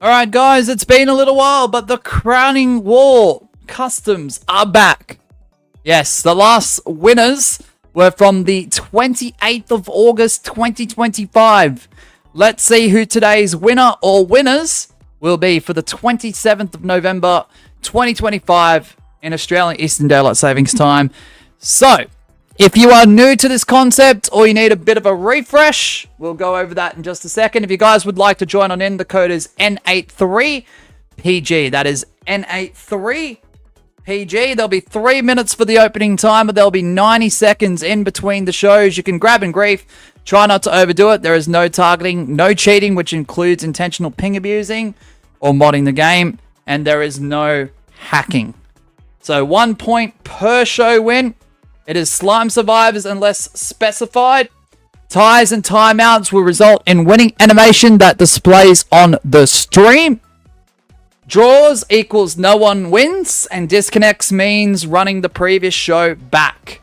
Alright guys, it's been a little while, but the Crowning Wall customs are back. Yes, the last winners were from the 28th of August 2025. Let's see who today's winner or winners will be for the 27th of November 2025 in Australian Eastern Daylight Savings Time. So, if you are new to this concept or you need a bit of a refresh, we'll go over that in just a second. If you guys would like to join on in, the code is N83PG. That is N83PG. There'll be 3 minutes for the opening time, but there'll be 90 seconds in between the shows. You can grab and grief. Try not to overdo it. There is no targeting, no cheating, which includes intentional ping abusing or modding the game, and there is no hacking. So 1 point per show win. It is slime survivors unless specified. Ties and timeouts will result in winning animation that displays on the stream. Draws equals no one wins, and disconnects means running the previous show back.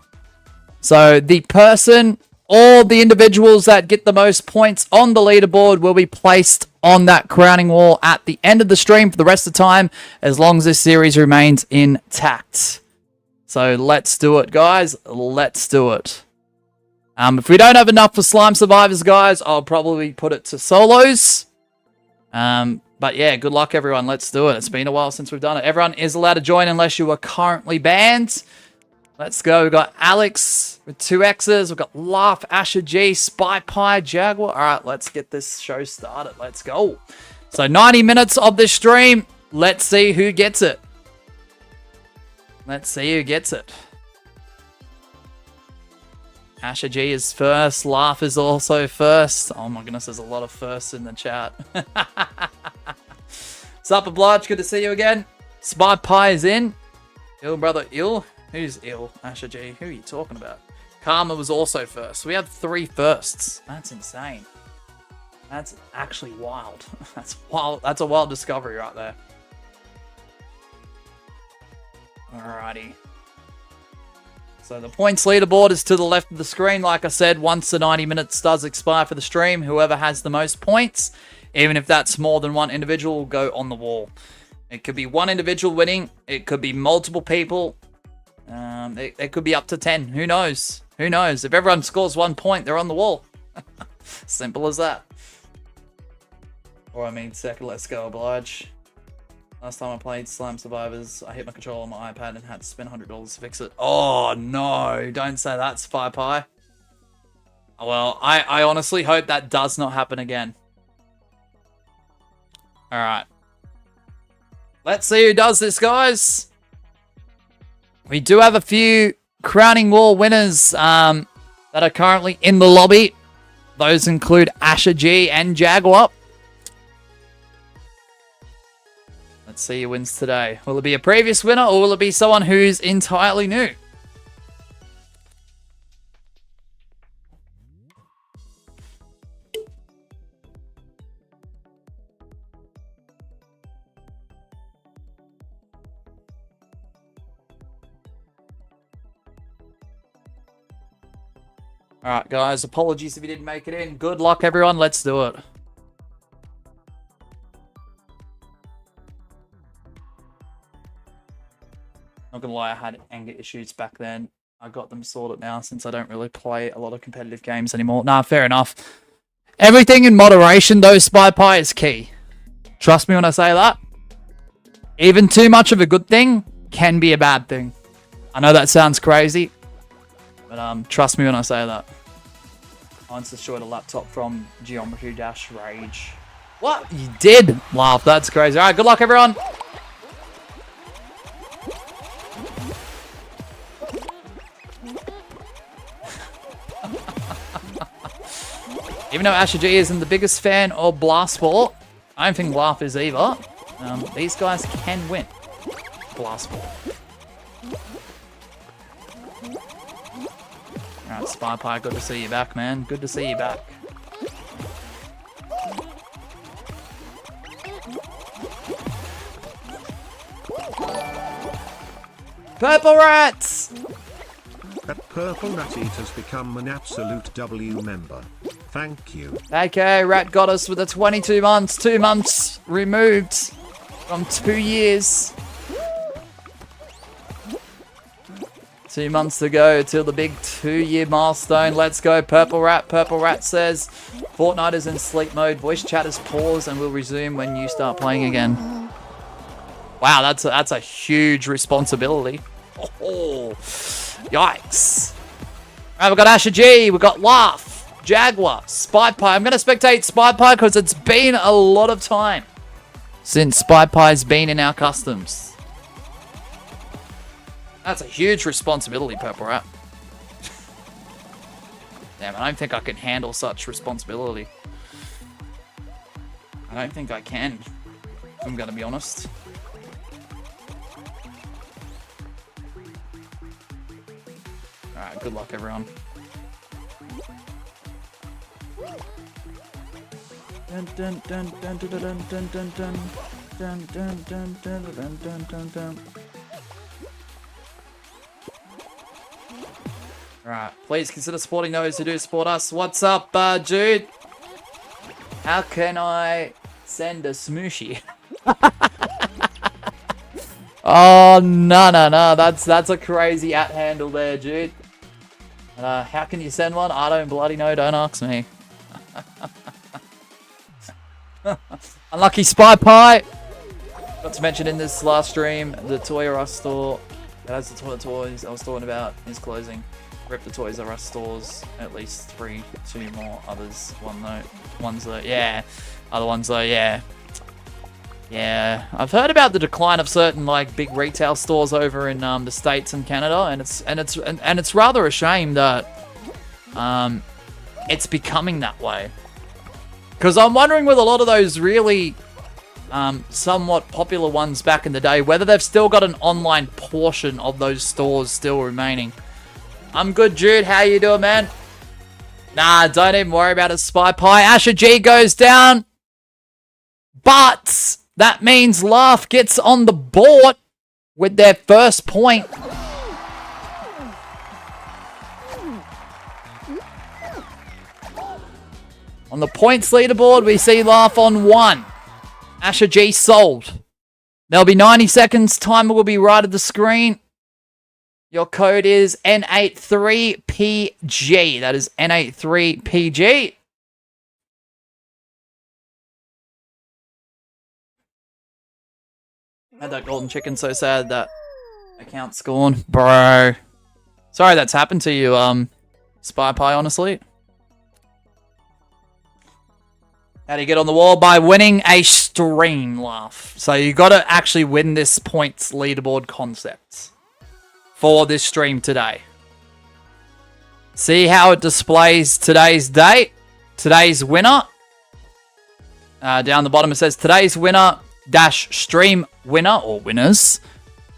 So the person or the individuals that get the most points on the leaderboard will be placed on that crowning wall at the end of the stream for the rest of the time, as long as this series remains intact. So let's do it, guys. Let's do it. If we don't have enough for slime survivors, guys, I'll probably put it to solos. But yeah, good luck, everyone. Let's do it. It's been a while since we've done it. Everyone is allowed to join unless you are currently banned. Let's go. We've got Alex with 2 X's. We've got Laugh, Asher G, Spy Pie, Jaguar. All right, let's get this show started. Let's go. So 90 minutes of this stream. Let's see who gets it. Let's see who gets it. Asher G is first. Laugh is also first. Oh my goodness, there's a lot of firsts in the chat. Sup, Oblige? Good to see you again. Spy Pie is in. Ill brother, ill? Who's ill? Asher G. Who are you talking about? Karma was also first. We had 3 firsts. That's insane. That's actually wild. That's wild. That's a wild discovery right there. Alrighty. So the points leaderboard is to the left of the screen. Like I said, once the 90 minutes does expire for the stream, whoever has the most points, even if that's more than one individual, will go on the wall. It could be one individual winning. It could be multiple people. It could be up to 10. Who knows? Who knows? If everyone scores 1 point, they're on the wall. Simple as that. Or I mean, second, let's go, Oblige. Last time I played Slime Survivors, I hit my controller on my iPad and had to spend $100 to fix it. Oh, no. Don't say that, Spy Pie. Well, I honestly hope that does not happen again. Alright. Let's see who does this, guys. We do have a few Crowning Wall winners that are currently in the lobby. Those include Asher G and Jaguar. Let's see who wins today. Will it be a previous winner or will it be someone who's entirely new? Alright, guys. Apologies if you didn't make it in. Good luck, everyone. Let's do it. Not gonna lie, I had anger issues back then. I got them sorted now since I don't really play a lot of competitive games anymore. Nah, fair enough. Everything in moderation, though, Spy Pie, is key. Trust me when I say that. Even too much of a good thing can be a bad thing. I know that sounds crazy, but trust me when I say that. I once destroyed a laptop from Geometry Dash Rage. What? You did? Laugh, that's crazy. Alright, good luck, everyone. Even though Asher G isn't the biggest fan of Blastball, I don't think Laugh is either. These guys can win Blastball. Alright, Spy Pie, good to see you back, man. Good to see you back. Purple Rats! That Purple Rat Eater's become an absolute W member. Thank you. Okay, Rat got us with the 22 months. 2 months removed from 2 years. 2 months to go till the big 2-year milestone. Let's go, Purple Rat. Purple Rat says, Fortnite is in sleep mode. Voice chat is paused and will resume when you start playing again. Wow, that's a huge responsibility. Oh, yikes. All right, we've got Asher G. We've got Laugh, Jaguar, Spy Pie. I'm going to spectate Spy Pie because it's been a lot of time since Spy Pie's been in our customs. That's a huge responsibility, Purple Rat. Damn, I don't think I can handle such responsibility. I don't think I can, if I'm going to be honest. Alright, good luck, everyone. Dun dun dun dun dun dun dun dun dun dun dun dun dun dun dun dun. Alright, please consider supporting those who do support us. What's up, dude? How can I send a smooshie? Oh, no. That's a crazy at handle there, dude. How can you send one? I don't bloody know. Don't ask me. Unlucky Spy Pie. Not to mention in this last stream, the Toys R Us store that has the toys I was talking about is closing. Rip the Toys R Us stores. At least 2 more others. Other ones though, yeah. Yeah, I've heard about the decline of certain like big retail stores over in the States and Canada, and it's rather a shame that it's becoming that way. Because I'm wondering with a lot of those really somewhat popular ones back in the day, whether they've still got an online portion of those stores still remaining. I'm good, Jude. How you doing, man? Nah, don't even worry about it, Spy Pie. Asher G goes down, but that means Laugh gets on the board with their first point. On the points leaderboard, we see Laugh on 1. Asher G sold. There'll be 90 seconds. Timer will be right at the screen. Your code is N83PG. That is N83PG. Had that golden chicken so sad that account's gone. Bro. Sorry that's happened to you, Spy Pie, honestly. How do you get on the wall? By winning a stream, Laugh. So you got to actually win this points leaderboard concept for this stream today. See how it displays today's date? Today's winner. Down the bottom it says today's winner dash stream winner or winners.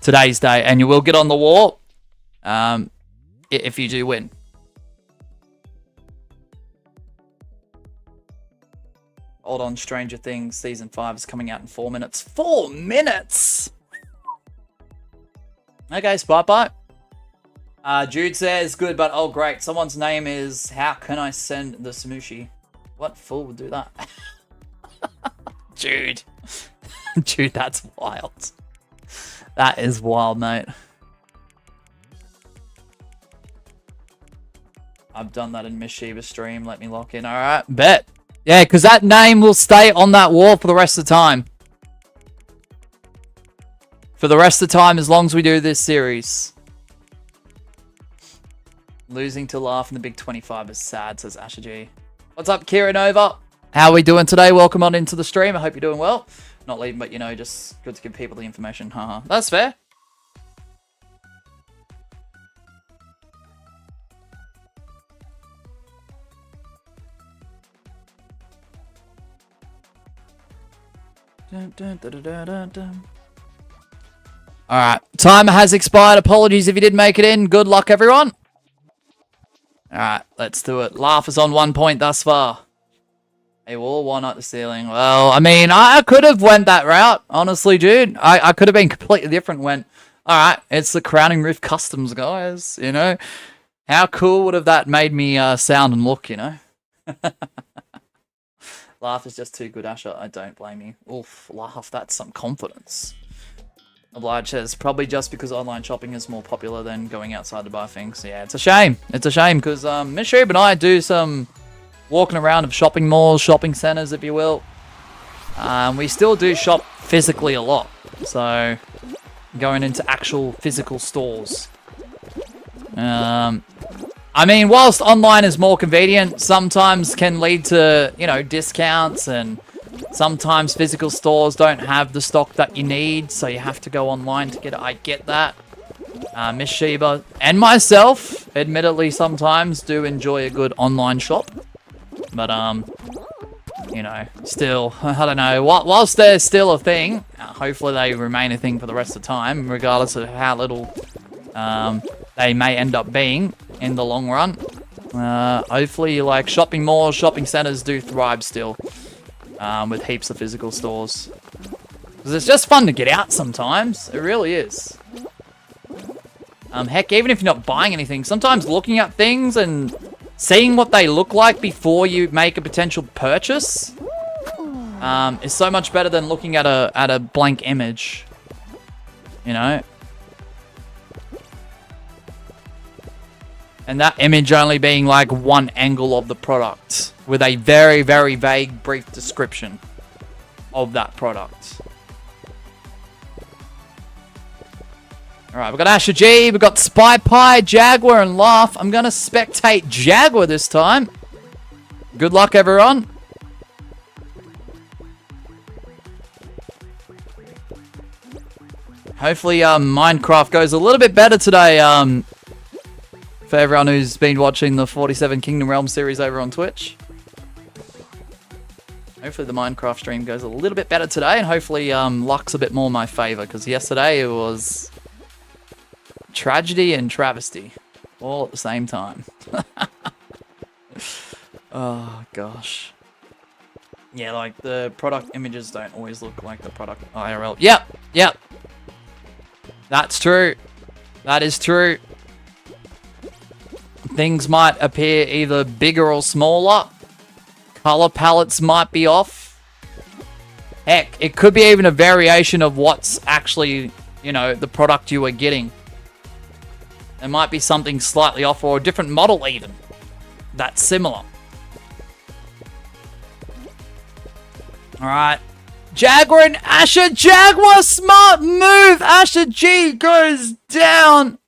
Today's day. And you will get on the wall if you do win. Hold on, Stranger Things Season 5 is coming out in 4 minutes. 4 minutes? Okay, Spy Pie. Jude says, good, but oh great. Someone's name is, how can I send the smooshie? What fool would do that? Jude. Dude, that's wild. That is wild, mate. I've done that in Miss Shiva's stream. Let me lock in. Alright, bet. Yeah, because that name will stay on that wall for the rest of the time. For the rest of the time, as long as we do this series. Losing to Laugh in the Big 25 is sad, says Asher G. What's up, Kira Nova? How are we doing today? Welcome on into the stream. I hope you're doing well. Not leaving, but, you know, just good to give people the information. Haha. That's fair. Alright, timer has expired. Apologies if you didn't make it in. Good luck, everyone. Alright, let's do it. Laugh is on 1 point thus far. Hey, wall, why not the ceiling? Well, I mean, I could have went that route, honestly, dude. I could have been completely different. Went, alright, it's the Crowning Roof Customs, guys, you know. How cool would have that made me sound and look, you know? Laugh is just too good, Asher. I don't blame you. Oof, Laugh, that's some confidence. Oblige says, probably just because online shopping is more popular than going outside to buy things. Yeah, it's a shame. It's a shame because Miss Shreeb and I do some walking around of shopping malls, shopping centers, if you will. We still do shop physically a lot. So, going into actual physical stores. I mean, whilst online is more convenient, sometimes can lead to, you know, discounts, and sometimes physical stores don't have the stock that you need, so you have to go online to get it. I get that. Miss Sheba and myself, admittedly, sometimes do enjoy a good online shop. But, you know, still, I don't know. Whilst they're still a thing, hopefully they remain a thing for the rest of the time, regardless of how little they may end up being in the long run. Hopefully, like, shopping malls, shopping centers do thrive still, with heaps of physical stores. Because it's just fun to get out sometimes. It really is. Heck, even if you're not buying anything, sometimes looking at things and seeing what they look like before you make a potential purchase is so much better than looking at a blank image. You know? And that image only being like one angle of the product with a very, very vague, brief description of that product. Alright, we've got Asher G, we've got Spy Pie, Jaguar, and Laugh. I'm going to spectate Jaguar this time. Good luck, everyone. Hopefully, Minecraft goes a little bit better today, for everyone who's been watching the 47 Kingdom Realms series over on Twitch. Hopefully the Minecraft stream goes a little bit better today, and hopefully luck's a bit more in my favor, because yesterday it was tragedy and travesty all at the same time. Oh gosh. Yeah, like the product images don't always look like the product IRL. Yep. That's true. That is true. Things might appear either bigger or smaller. Color palettes might be off. Heck, it could be even a variation of what's actually, you know, the product you are getting. There might be something slightly off, or a different model even that's similar. Alright. Jaguar and Asher. Jaguar, smart move. Asher G goes down.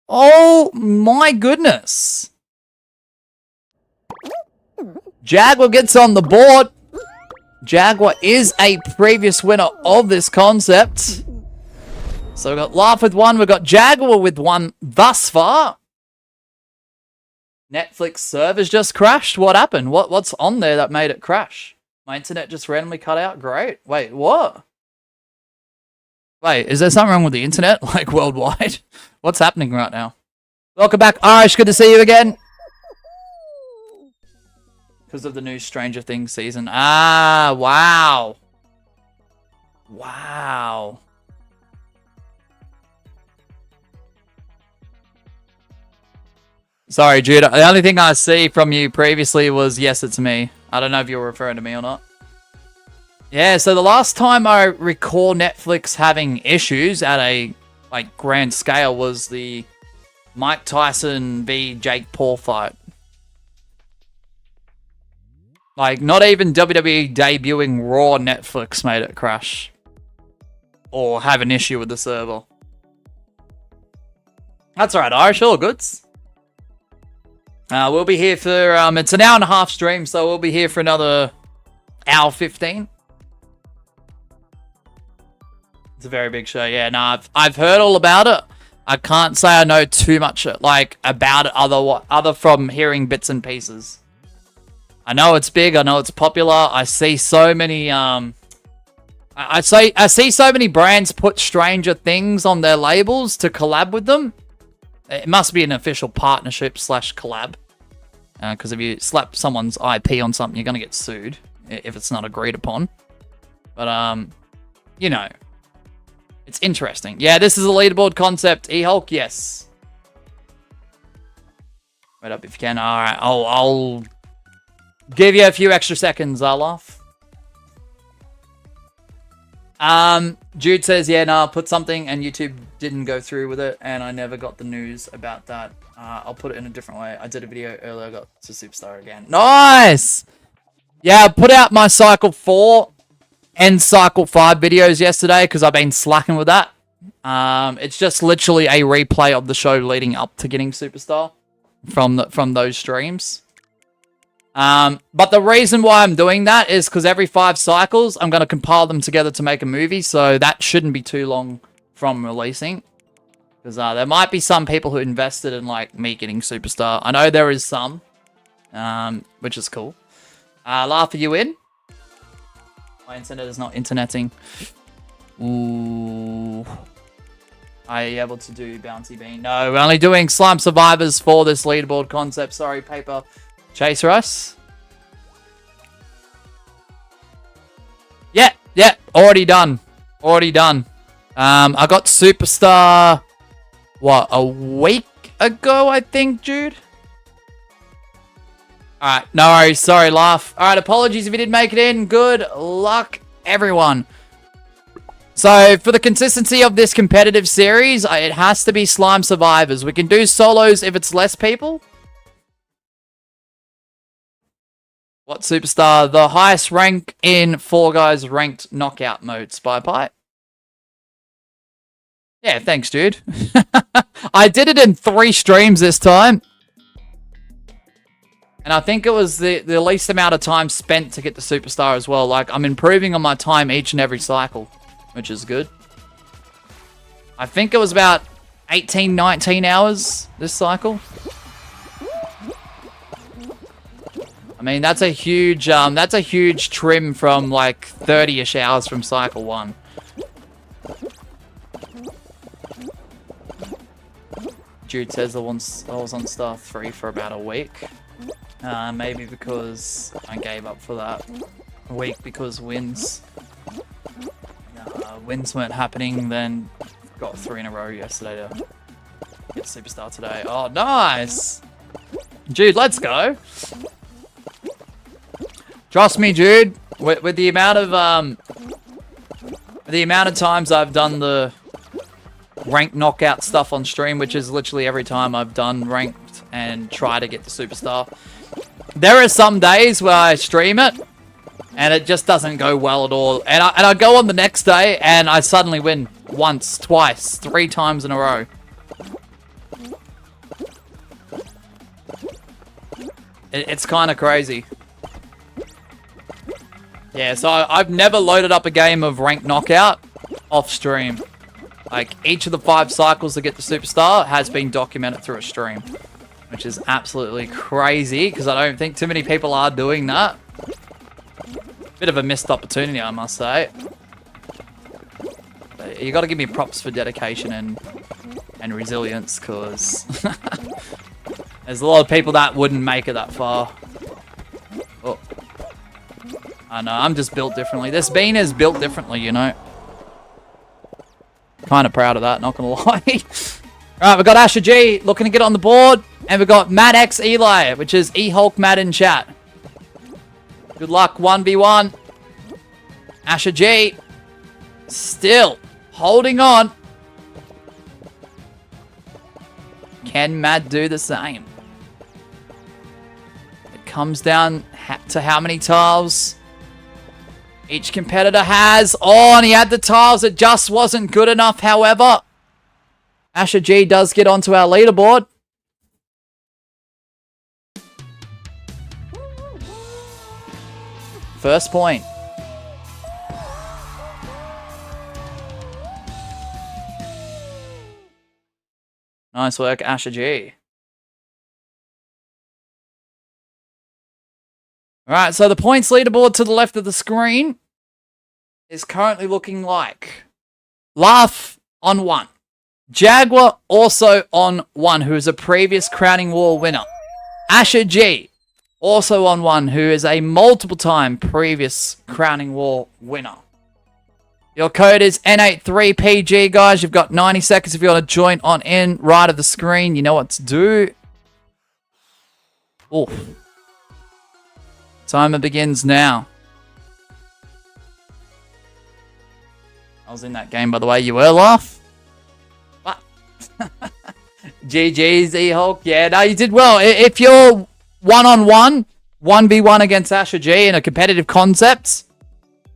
Oh my goodness. Jaguar gets on the board. Jaguar is a previous winner of this concept. So we've got Laugh with one. We've got Jaguar with one thus far. Netflix servers just crashed. What happened? What's on there that made it crash? My internet just randomly cut out. Great. Wait, what? Wait, is there something wrong with the internet? Like worldwide? What's happening right now? Welcome back, Irish. Good to see you again. Because of the new Stranger Things season. Ah, wow. Wow. Sorry, Jude. The only thing I see from you previously was, yes, it's me. I don't know if you're referring to me or not. Yeah, so the last time I recall Netflix having issues at a grand scale was the Mike Tyson v Jake Paul fight. Like, not even WWE debuting Raw Netflix made it crash. Or have an issue with the server. That's alright, Irish. All goods. We'll be here for, it's an hour and a half stream, so we'll be here for another hour 15. It's a very big show. Yeah, no, I've heard all about it. I can't say I know too much about it other from hearing bits and pieces. I know it's big. I know it's popular. I see so many I see so many brands put Stranger Things on their labels to collab with them. It must be an official partnership / collab. Because if you slap someone's IP on something, you're going to get sued if it's not agreed upon. But you know, it's interesting. Yeah, this is a leaderboard concept. E-Hulk, yes. Wait up if you can. All right, I'll give you a few extra seconds, Olaf. Jude says, yeah, no, I put something and YouTube didn't go through with it, and I never got the news about that. I'll put it in a different way. I did a video earlier, I got to Superstar again. Nice! Yeah, I put out my Cycle 4 and Cycle 5 videos yesterday because I've been slacking with that. It's just literally a replay of the show leading up to getting Superstar from those streams. But the reason why I'm doing that is because every 5 cycles, I'm going to compile them together to make a movie. So that shouldn't be too long from releasing. Because there might be some people who invested in, like, me getting Superstar. I know there is some, which is cool. Laugh, are you in? My internet is not interneting. Ooh. Are you able to do Bounty Bean? No, we're only doing Slime Survivors for this leaderboard concept. Sorry, Paper Chaser us. Yeah, already done. Already done. I got Superstar, what, a week ago, I think, Jude? Alright, no worries. Sorry, Laugh. Alright, apologies if you didn't make it in. Good luck, everyone. So, for the consistency of this competitive series, it has to be Slime Survivors. We can do solos if it's less people. What Superstar? The highest rank in Fall Guys ranked knockout mode, Spy Pie. Yeah, thanks, dude. I did it in 3 streams this time. And I think it was the least amount of time spent to get the Superstar as well. Like, I'm improving on my time each and every cycle, which is good. I think it was about 18, 19 hours this cycle. I mean, that's a huge trim from like 30-ish hours from cycle 1. Jude says I was on Star 3 for about a week. Maybe because I gave up for that week because wins weren't happening, then got 3 in a row yesterday to get Superstar today. Oh, nice! Jude, let's go! Trust me, Jude, with the amount of times I've done the ranked knockout stuff on stream, which is literally every time I've done ranked and try to get the Superstar, there are some days where I stream it and it just doesn't go well at all. And I go on the next day and I suddenly win once, twice, 3 times in a row. It's kind of crazy. Yeah, so I've never loaded up a game of ranked knockout off stream. Like, each of the 5 cycles to get the Superstar has been documented through a stream. Which is absolutely crazy, because I don't think too many people are doing that. Bit of a missed opportunity, I must say. But you got to give me props for dedication and resilience, because there's a lot of people that wouldn't make it that far. Oh. I know, I'm just built differently. This bean is built differently, you know. Kind of proud of that, not gonna lie. Alright, we've got Asher G looking to get on the board. And we've got Mad X Eli, which is E-Hulk Mad in chat. Good luck, 1v1. Asher G still holding on. Can Mad do the same? It comes down to how many tiles each competitor has. Oh, and he had the tiles. It just wasn't good enough, however. Asher G does get onto our leaderboard. First point. Nice work, Asher G. Alright, so the points leaderboard to the left of the screen is currently looking like Laugh on 1. Jaguar also on 1, who is a previous Crowning War winner. Asher G also on 1, who is a multiple-time previous Crowning War winner. Your code is N83PG, guys. You've got 90 seconds if you want to join on in. Right of the screen, you know what to do. Oof. Timer begins now. I was in that game, by the way. You were, Laugh? What? GG's, E-Hulk. Yeah, no, you did well. If you're one-on-one, 1v1 against Asher G in a competitive concept,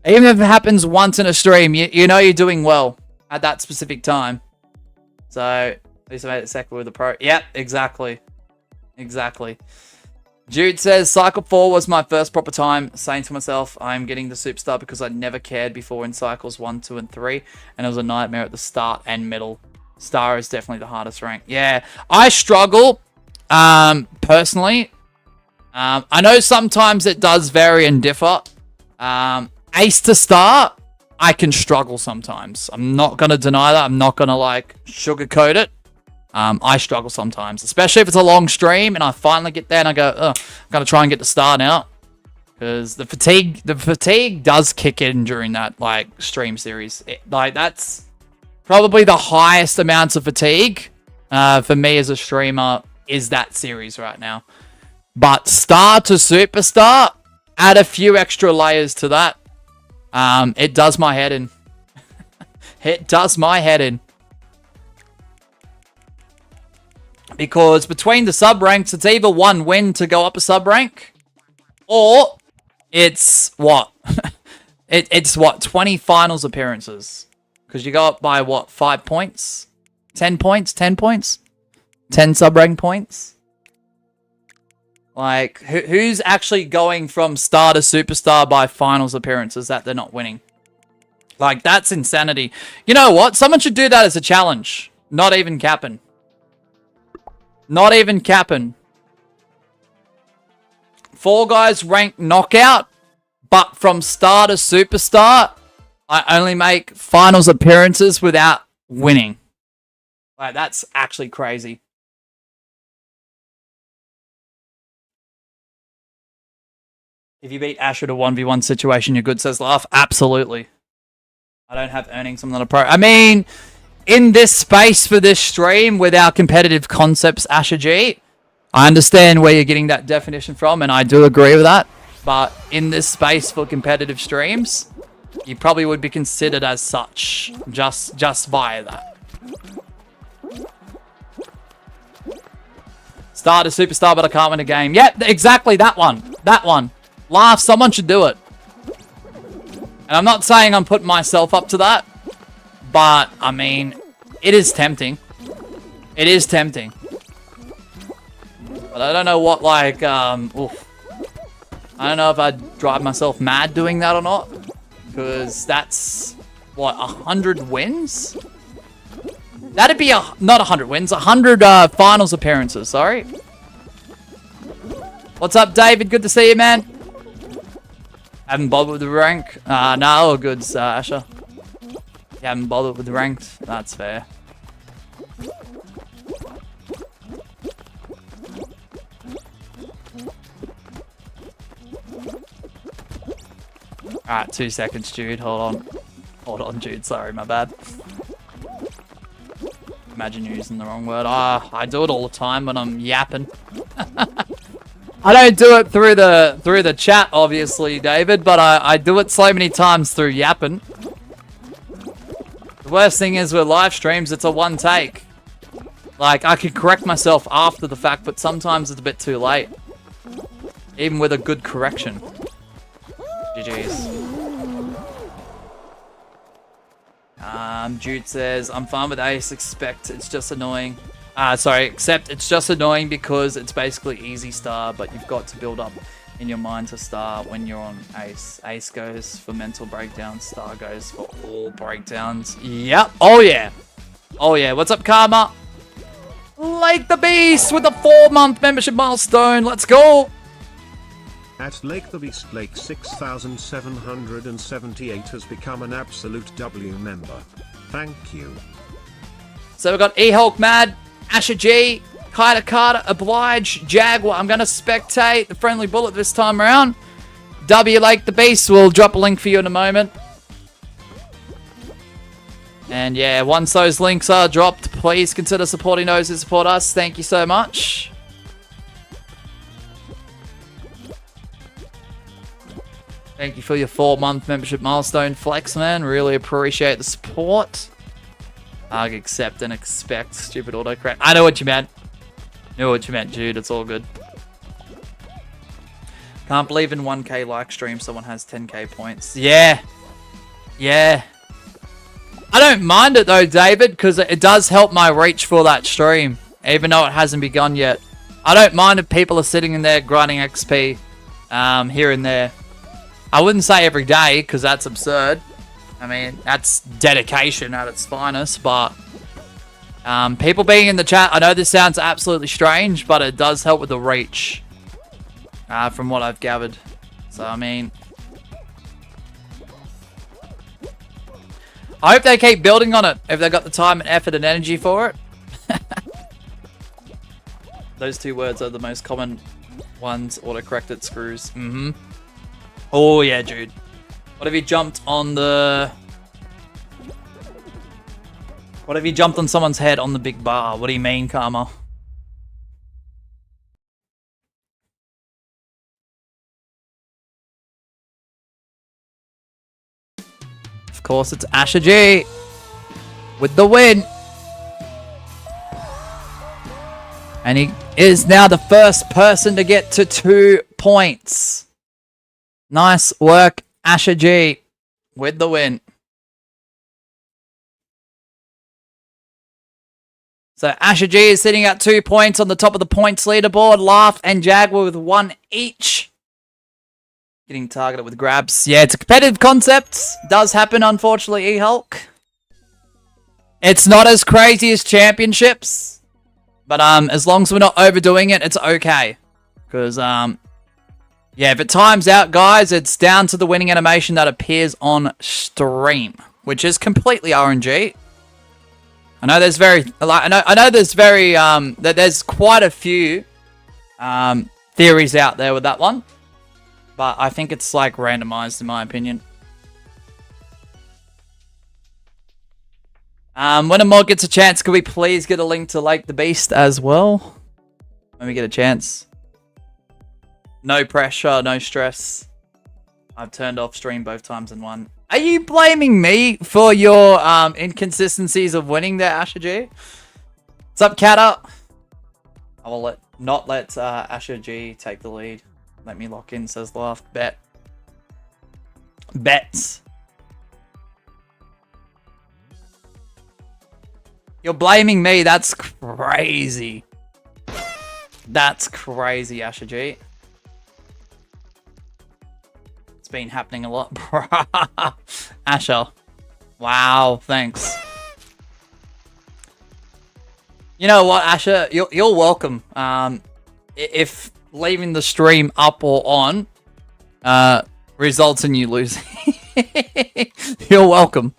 even if it happens once in a stream, you know you're doing well at that specific time. So, at least I made it second with the pro. Yep, exactly. Exactly. Jude says, Cycle 4 was my first proper time, saying to myself, I'm getting the Superstar because I never cared before in Cycles 1, 2, and 3, and it was a nightmare at the start and middle. Star is definitely the hardest rank. Yeah, I struggle, personally. I know sometimes it does vary and differ. Ace to Star, I can struggle sometimes. I'm not going to deny that. I'm not going to, like, sugarcoat it. I struggle sometimes, especially if it's a long stream and I finally get there and I go, oh, I'm going to try and get the star now. Because the fatigue does kick in during that, like, stream series. That's probably the highest amounts of fatigue for me as a streamer is that series right now. But star to superstar, add a few extra layers to that. It does my head in. It does my head in. Because between the sub-ranks, it's either one win to go up a sub-rank, or it's what? It's what? 20 finals appearances. Because you go up by what? 5 points? 10 points? 10 points? 10 sub-rank points? Like, who's actually going from star to superstar by finals appearances that they're not winning? Like, that's insanity. You know what? Someone should do that as a challenge. Not even capping. Not even capping. 4 guys rank knockout, but from star to superstar, I only make finals appearances without winning. Like, that's actually crazy. If you beat Asher to 1v1 situation, you're good, says Laugh. Absolutely. I don't have earnings. I'm not a pro. I mean, in this space for this stream with our competitive concepts, Asher G, I understand where you're getting that definition from, and I do agree with that. But in this space for competitive streams, you probably would be considered as such, just via that. Star to superstar, but I can't win a game. Yep, exactly that one. That one. Laugh, someone should do it. And I'm not saying I'm putting myself up to that, but, I mean, it is tempting. It is tempting. But I don't know what, like, oof. I don't know if I'd drive myself mad doing that or not. Because that's, what, 100 wins? That'd be, not 100 wins, 100 finals appearances, sorry. What's up, David? Good to see you, man. Haven't bothered with the rank. No, all good, Asher. You haven't bothered with the ranked. That's fair. Alright, 2 seconds, Jude. Hold on. Hold on, Jude. Sorry, my bad. Imagine you're using the wrong word. I do it all the time when I'm yapping. I don't do it through the chat, obviously, David, but I do it so many times through yapping. The worst thing is with live streams, it's a one take. Like, I can correct myself after the fact, but sometimes it's a bit too late. Even with a good correction. GG's. Jude says, I'm fine with Ace, except it's just annoying because it's basically easy star, but you've got to build up in your mind to star when you're on Ace. Ace goes for mental breakdowns, star goes for all breakdowns. Yep. Oh yeah. Oh yeah. What's up, Karma? Lake the Beast with a 4-month membership milestone. Let's go. At Lake the Beast, Lake 6778 has become an absolute W member. Thank you. So we've got E-Hulk Mad, Asher G, Kaita Carter, Oblige, Jaguar. I'm going to spectate the Friendly Bullet this time around. W Lake the Beast. We'll drop a link for you in a moment. And yeah, once those links are dropped, please consider supporting those who support us. Thank you so much. Thank you for your 4-month membership milestone, Flex, man. Really appreciate the support. I'll accept and expect. Stupid autocorrect. I know what you meant. Knew what you meant, Jude. It's all good. Can't believe in 1K like stream someone has 10K points. Yeah. Yeah. I don't mind it though, David, because it does help my reach for that stream, even though it hasn't begun yet. I don't mind if people are sitting in there grinding XP here and there. I wouldn't say every day, because that's absurd. I mean, that's dedication at its finest, but people being in the chat, I know this sounds absolutely strange, but it does help with the reach from what I've gathered. So, I mean, I hope they keep building on it if they've got the time and effort and energy for it. Those two words are the most common ones. Autocorrected screws. Mm-hmm. Oh, yeah, Jude. What have you jumped on the... What have you jumped on someone's head on the big bar? What do you mean, Karma? Of course, it's Asher G with the win. And he is now the first person to get to 2 points. Nice work, Asher G, with the win. So Asher G is sitting at 2 points on the top of the points leaderboard. Laugh and Jaguar with 1 each. Getting targeted with grabs. Yeah, it's a competitive concept. Does happen, unfortunately, E-Hulk. It's not as crazy as championships. But as long as we're not overdoing it, it's okay. Because, yeah, if it times out, guys, it's down to the winning animation that appears on stream, which is completely RNG. I know there's there's quite a few theories out there with that one, but I think it's like randomized in my opinion. When a mod gets a chance, could we please get a link to Lake the Beast as well? When we get a chance. No pressure, no stress. I've turned off stream both times in one. Are you blaming me for your inconsistencies of winning there, Asher G? What's up, Catter? I will not let Asher G take the lead. Let me lock in, says Laugh. Bet. Bets. You're blaming me. That's crazy. That's crazy, Asher G. It's been happening a lot. Asher. Wow, thanks. You know what, Asher? You're welcome. If leaving the stream up or on results in you losing, you're welcome.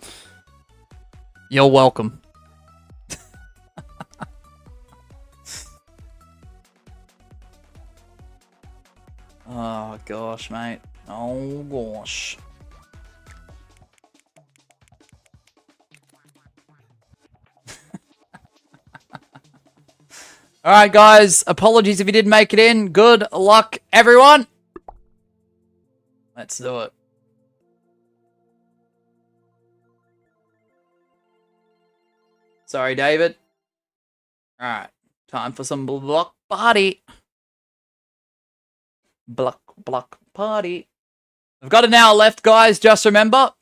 You're welcome. Oh gosh, mate. Oh gosh. Alright guys, apologies if you didn't make it in. Good luck everyone. Let's do it. Sorry, David. Alright, time for some block party. Block party. We've got an hour left, guys. Just remember,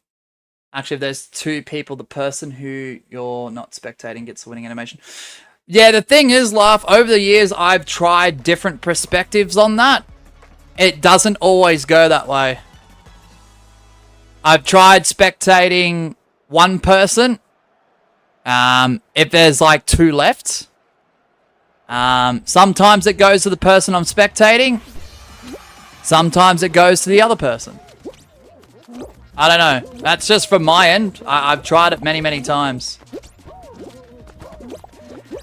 actually, if there's 2 people, the person who you're not spectating gets the winning animation. Yeah, the thing is, Laugh, over the years, I've tried different perspectives on that. It doesn't always go that way. I've tried spectating one person. If there's like 2 left. Sometimes it goes to the person I'm spectating. Sometimes it goes to the other person. I don't know. That's just from my end. I've tried it many, many times.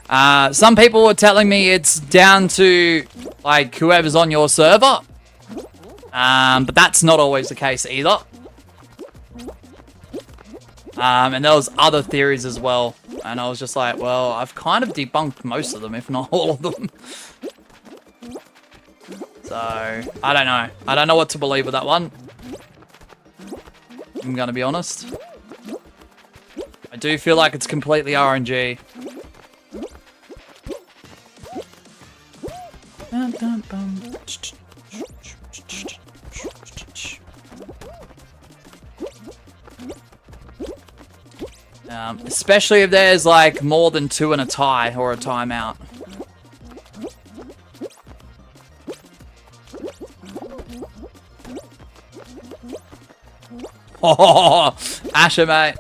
Some people were telling me it's down to like whoever's on your server. But that's not always the case either. And there was other theories as well. And I was just like, well, I've kind of debunked most of them, if not all of them. So, I don't know. I don't know what to believe with that one. I'm gonna be honest. I do feel like it's completely RNG. Especially if there's like more than 2 in a tie or a timeout. Oh, Asher, mate.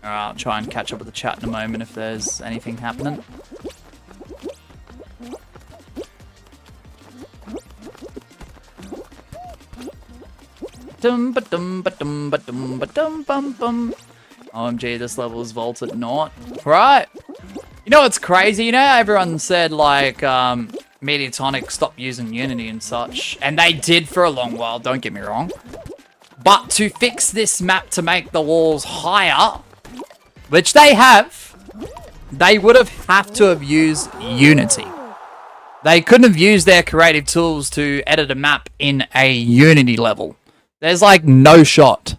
Alright, I'll try and catch up with the chat in a moment if there's anything happening. OMG, this level is vaulted not. Right. You know what's crazy? You know everyone said like Mediatonic stopped using Unity and such. And they did for a long while, don't get me wrong. But to fix this map to make the walls higher, which they have, they would have to have used Unity. They couldn't have used their creative tools to edit a map in a Unity level. There's like no shot.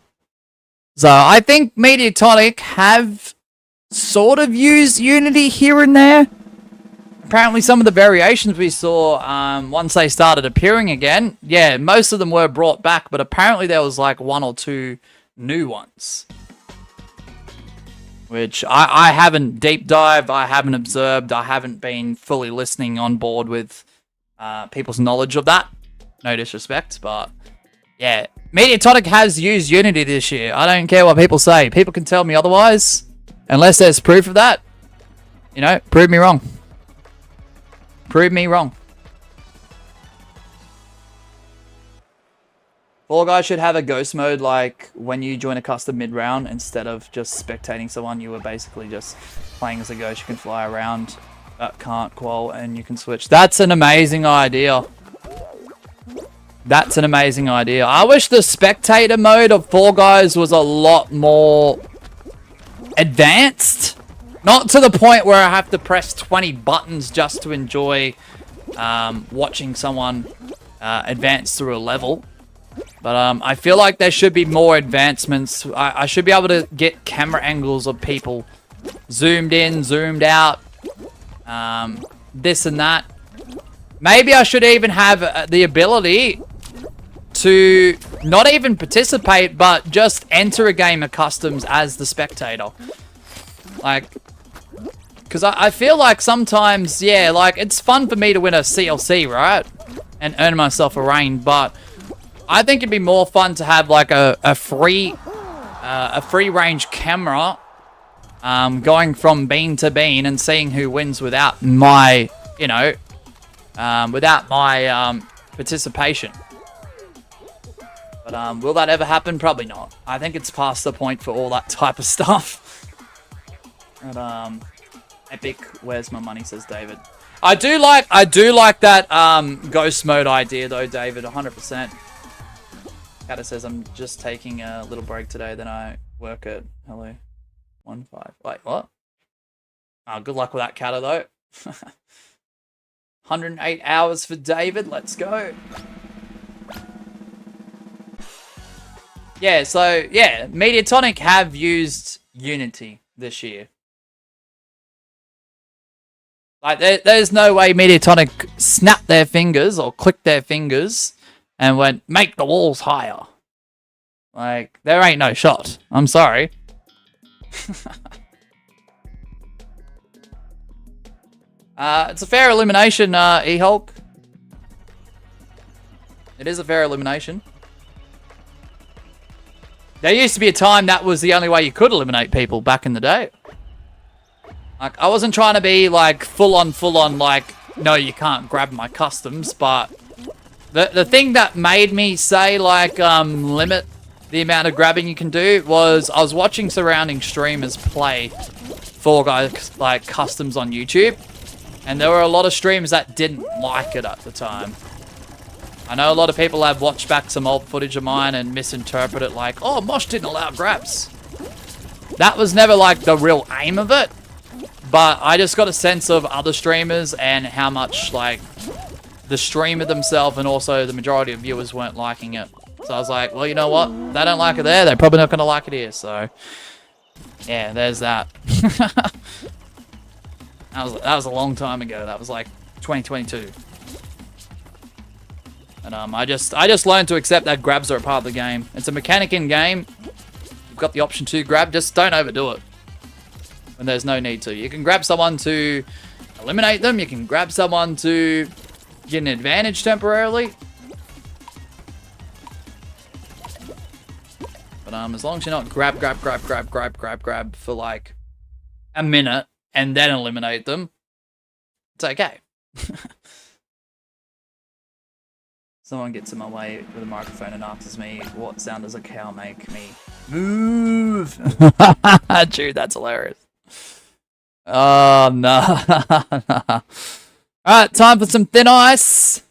So I think Mediatonic have sort of used Unity here and there. Apparently some of the variations we saw once they started appearing again, yeah, most of them were brought back, but apparently there was like 1 or 2 new ones. Which I haven't deep dived, I haven't observed, I haven't been fully listening on board with people's knowledge of that. No disrespect, but yeah. Mediatonic has used Unity this year. I don't care what people say. People can tell me otherwise. Unless there's proof of that. You know, prove me wrong. Prove me wrong. Fall Guys should have a ghost mode like when you join a custom mid-round. Instead of just spectating someone, you were basically just playing as a ghost. You can fly around. Can't qual and you can switch. That's an amazing idea. That's an amazing idea. I wish the spectator mode of Fall Guys was a lot more advanced. Not to the point where I have to press 20 buttons just to enjoy watching someone advance through a level. But I feel like there should be more advancements. I should be able to get camera angles of people zoomed in, zoomed out, this and that. Maybe I should even have the ability to not even participate, but just enter a game of customs as the spectator. Like, because I feel like sometimes, yeah, like, it's fun for me to win a CLC, right? And earn myself a rain, but I think it'd be more fun to have, like, a free range camera going from bean to bean and seeing who wins without my, you know, without my participation. But will that ever happen? Probably not. I think it's past the point for all that type of stuff. But Epic, where's my money, says David. I do like that ghost mode idea though, David, 100%. Kata says I'm just taking a little break today, then I work at hello 1-5. Wait, what? Oh, good luck with that, Kata though. 108 hours for David. Let's go. Yeah, so, yeah, Mediatonic have used Unity this year. Like, there's no way Mediatonic snapped their fingers or clicked their fingers and went, make the walls higher. Like, there ain't no shot. I'm sorry. It's a fair elimination, E-Hulk. It is a fair elimination. There used to be a time that was the only way you could eliminate people back in the day. Like, I wasn't trying to be, like, full on, like, no, you can't grab my customs, but the thing that made me say, like, limit the amount of grabbing you can do was I was watching surrounding streamers play Fall Guys, like, customs on YouTube, and there were a lot of streamers that didn't like it at the time. I know a lot of people have watched back some old footage of mine and misinterpret it like, oh, Mosh didn't allow grabs. That was never like the real aim of it. But I just got a sense of other streamers and how much like the streamer themselves and also the majority of viewers weren't liking it. So I was like, well, you know what? If they don't like it there, they're probably not going to like it here. So, yeah, there's that. That was a long time ago. That was like 2022. And I just learned to accept that grabs are a part of the game. It's a mechanic in game. You've got the option to grab. Just don't overdo it when there's no need to. You can grab someone to eliminate them. You can grab someone to get an advantage temporarily. But as long as you're not grab for like a minute and then eliminate them, it's okay. Someone gets in my way with a microphone and asks me, what sound does a cow make me? Move! Dude, that's hilarious. Oh, no. Alright, time for some thin ice.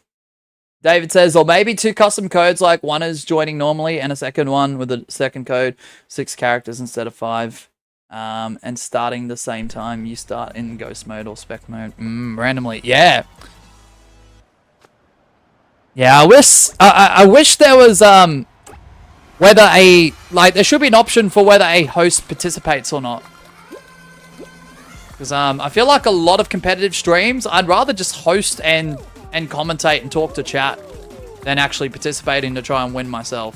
David says, or maybe 2 custom codes, like one is joining normally and a second one with a second code, 6 characters instead of 5. And starting the same time you start in ghost mode or spec mode. Randomly. Yeah. Yeah, I wish there was whether there should be an option for whether a host participates or not. Because I feel like a lot of competitive streams, I'd rather just host and commentate and talk to chat than actually participating to try and win myself.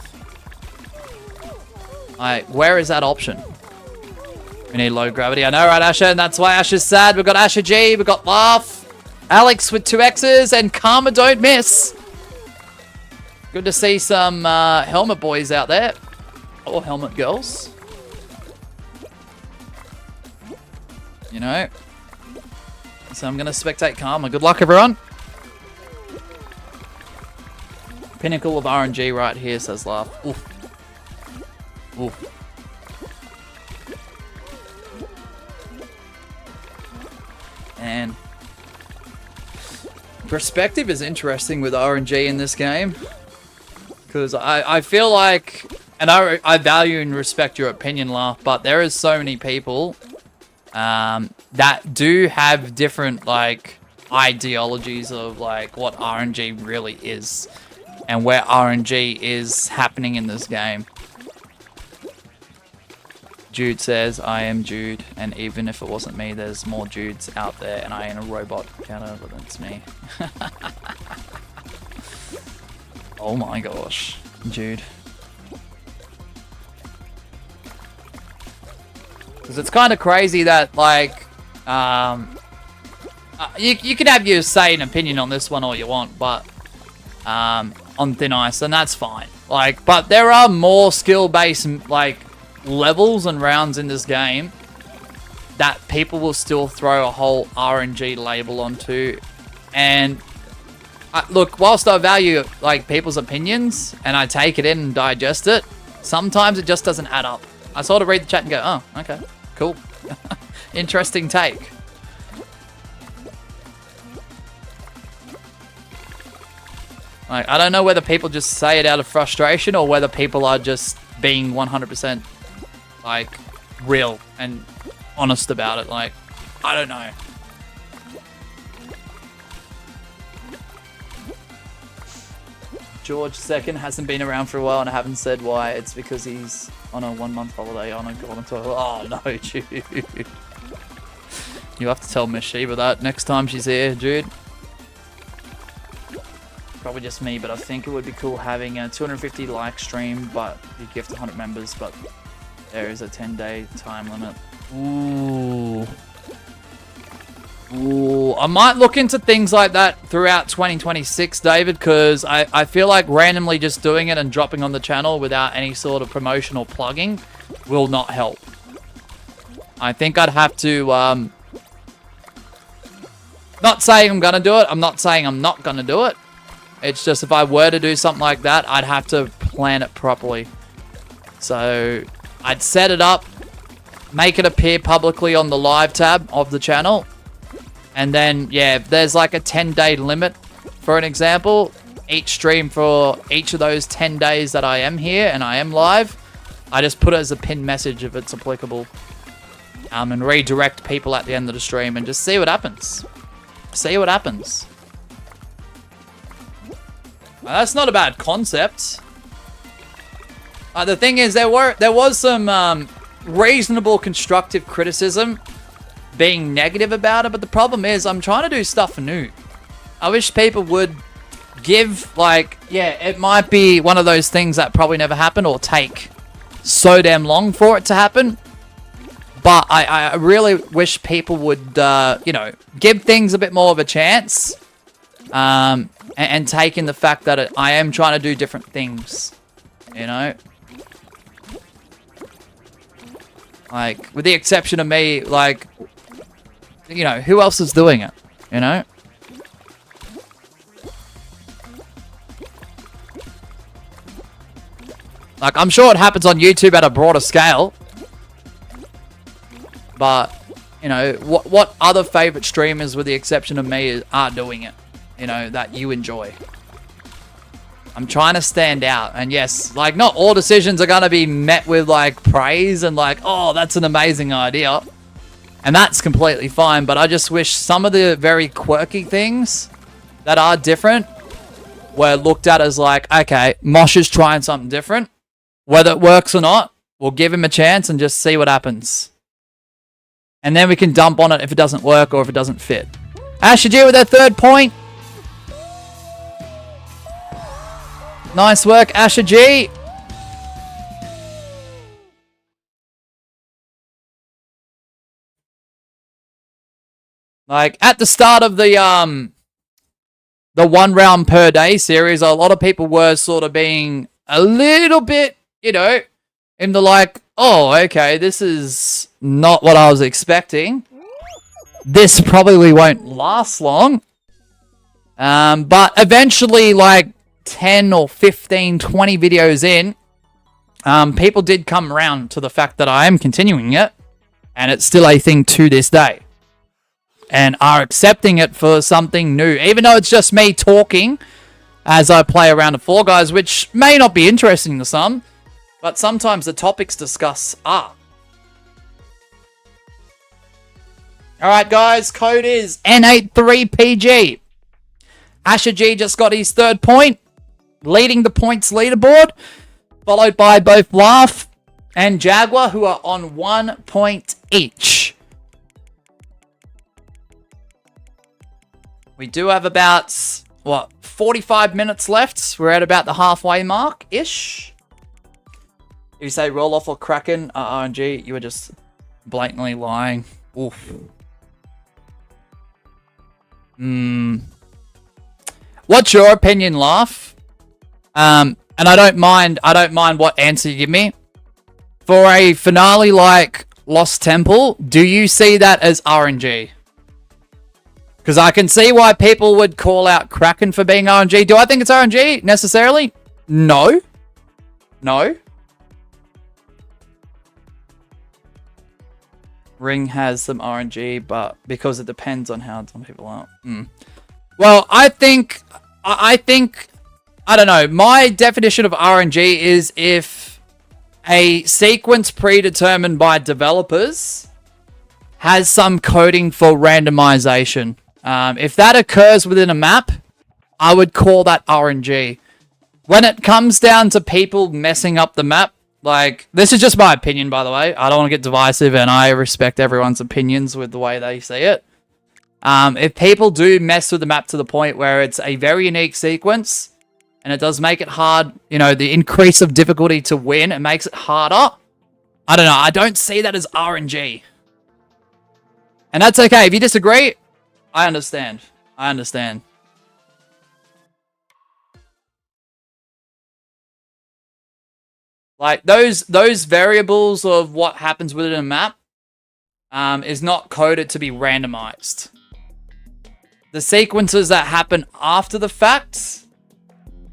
Where is that option? We need low gravity. I know, right, Asher? And that's why Asher's sad. We've got Asher G, we've got Laugh, Alex with 2 X's, and Karma Don't Miss. Good to see some helmet boys out there. Or helmet girls. You know. So I'm going to spectate Karma. Good luck, everyone. Pinnacle of RNG right here, says Laugh. Oof. Oof. And perspective is interesting with RNG in this game. Because I feel like, and I value and respect your opinion, Laugh, but there is so many people that do have different, like, ideologies of, like, what RNG really is. And where RNG is happening in this game. Jude says, I am Jude, and even if it wasn't me, there's more Judes out there, and I ain't a robot counter, but that's me. Oh my gosh, Jude. Because it's kind of crazy that, like, you can have your say and opinion on this one all you want, but on thin ice, and that's fine. Like, but there are more skill-based, like, levels and rounds in this game that people will still throw a whole RNG label onto. And look, whilst I value, like, people's opinions and I take it in and digest it, sometimes it just doesn't add up. I sort of read the chat and go, oh, okay, cool. Interesting take. Like, I don't know whether people just say it out of frustration or whether people are just being 100% like real and honest about it. Like, I don't know. George II hasn't been around for a while and I haven't said why. It's because he's on a 1-month holiday on a golden toilet. Oh no, Jude. You have to tell Miss Sheba that next time she's here, Jude. Probably just me, but I think it would be cool having a 250 like stream, but you gift 100 members, but there is a 10-day time limit. Ooh. Ooh. I might look into things like that throughout 2026, David, because I feel like randomly just doing it and dropping on the channel without any sort of promotional plugging will not help. I think I'd have to, not saying I'm going to do it, I'm not saying I'm not going to do it. It's just if I were to do something like that, I'd have to plan it properly. So I'd set it up, make it appear publicly on the live tab of the channel. And then, yeah, if there's like a 10-day limit, for an example, each stream for each of those 10 days that I am here and I am live, I just put it as a pinned message if it's applicable. And redirect people at the end of the stream and just see what happens. See what happens. That's not a bad concept. The thing is, there was some reasonable constructive criticism being negative about it, but the problem is I'm trying to do stuff new. I wish people would give, like, yeah, it might be one of those things that probably never happen or take so damn long for it to happen. But I really wish people would, you know, give things a bit more of a chance. And take in the fact that I am trying to do different things. You know? Like, with the exception of me, like, you know, who else is doing it? You know? Like, I'm sure it happens on YouTube at a broader scale. But, you know, what other favorite streamers, with the exception of me, are doing it? You know, that you enjoy. I'm trying to stand out. And yes, like, not all decisions are going to be met with, like, praise and, like, oh, that's an amazing idea. And that's completely fine. But I just wish some of the very quirky things that are different were looked at as, like, okay, Mosh is trying something different. Whether it works or not, we'll give him a chance and just see what happens. And then we can dump on it if it doesn't work or if it doesn't fit. Asher G with their 3rd point. Nice work, Asher G. Like, at the start of the 1 round per day series, a lot of people were sort of being a little bit, you know, in the like, oh, okay, this is not what I was expecting. This probably won't last long. But eventually, like, 10 or 15, 20 videos in, people did come around to the fact that I am continuing it, and it's still a thing to this day, and are accepting it for something new, even though it's just me talking as I play around the Fall Guys, which may not be interesting to some, but sometimes the topics discussed are. Alright guys, code is N83PG. Asher G just got his 3rd point, leading the points leaderboard, followed by both Laugh and Jaguar, who are on 1 point each. We do have about, what, 45 minutes left. We're at about the halfway mark-ish. If you say roll off or Kraken, RNG, you were just blatantly lying. Oof. What's your opinion, Laugh? And I don't mind what answer you give me. For a finale like Lost Temple, do you see that as RNG? Because I can see why people would call out Kraken for being RNG. Do I think it's RNG necessarily? No. No. Ring has some RNG, but because it depends on how some people are. Well, I think, I don't know. My definition of RNG is if a sequence predetermined by developers has some coding for randomization. If that occurs within a map, I would call that RNG. When it comes down to people messing up the map, like, this is just my opinion, by the way. I don't want to get divisive, and I respect everyone's opinions with the way they see it. If people do mess with the map to the point where it's a very unique sequence, and it does make it hard, you know, the increase of difficulty to win, it makes it harder. I don't know. I don't see that as RNG. And that's okay. If you disagree, I understand. I understand. Like, those variables of what happens within a map is not coded to be randomized. The sequences that happen after the fact,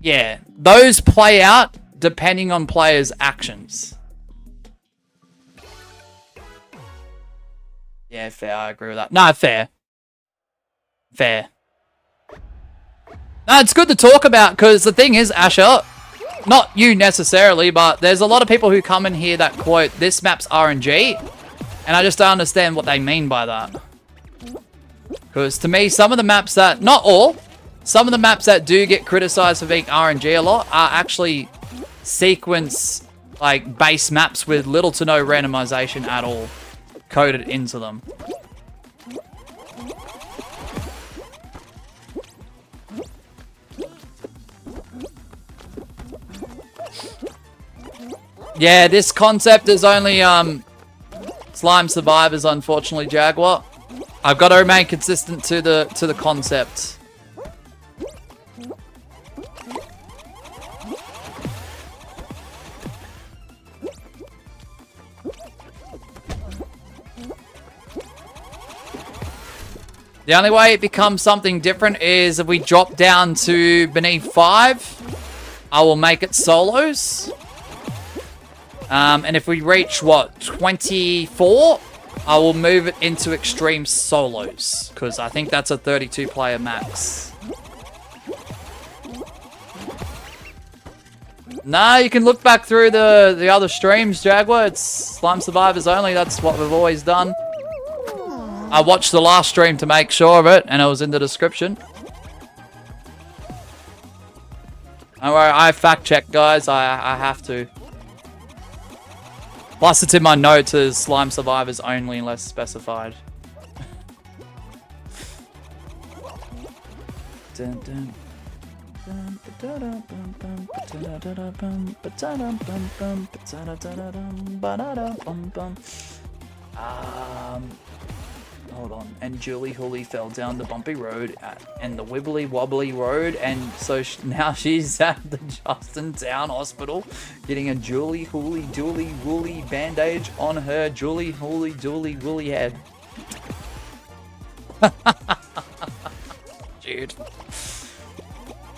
yeah, those play out depending on players' actions. Yeah, fair. I agree with that. No, fair. Fair. No, it's good to talk about, because the thing is, Asher, not you necessarily, but there's a lot of people who come in here that quote, this map's RNG, and I just don't understand what they mean by that. Because to me, some of the maps that, not all, some of the maps that do get criticized for being RNG a lot are actually sequence, like, base maps with little to no randomization at all coded into them. Yeah, this concept is only Slime Survivors, unfortunately, Jaguar. I've got to remain consistent to the concept. The only way it becomes something different is if we drop down to beneath 5, I will make it solos. And if we reach, what, 24, I will move it into extreme solos. Because I think that's a 32-player max. Nah, you can look back through the other streams, Jaguar. It's Slime Survivors only. That's what we've always done. I watched the last stream to make sure of it, and it was in the description. Don't worry, I fact-check, guys. I have to. Plus, it's in my notes as Slime Survivors only unless specified. Hold on. And Julie Hooley fell down the bumpy road and the wibbly wobbly road, and so now she's at the Justin Town Hospital getting a Julie Hooley Dooley Woolly bandage on her Julie Hooley Dooley Woolly head. Dude.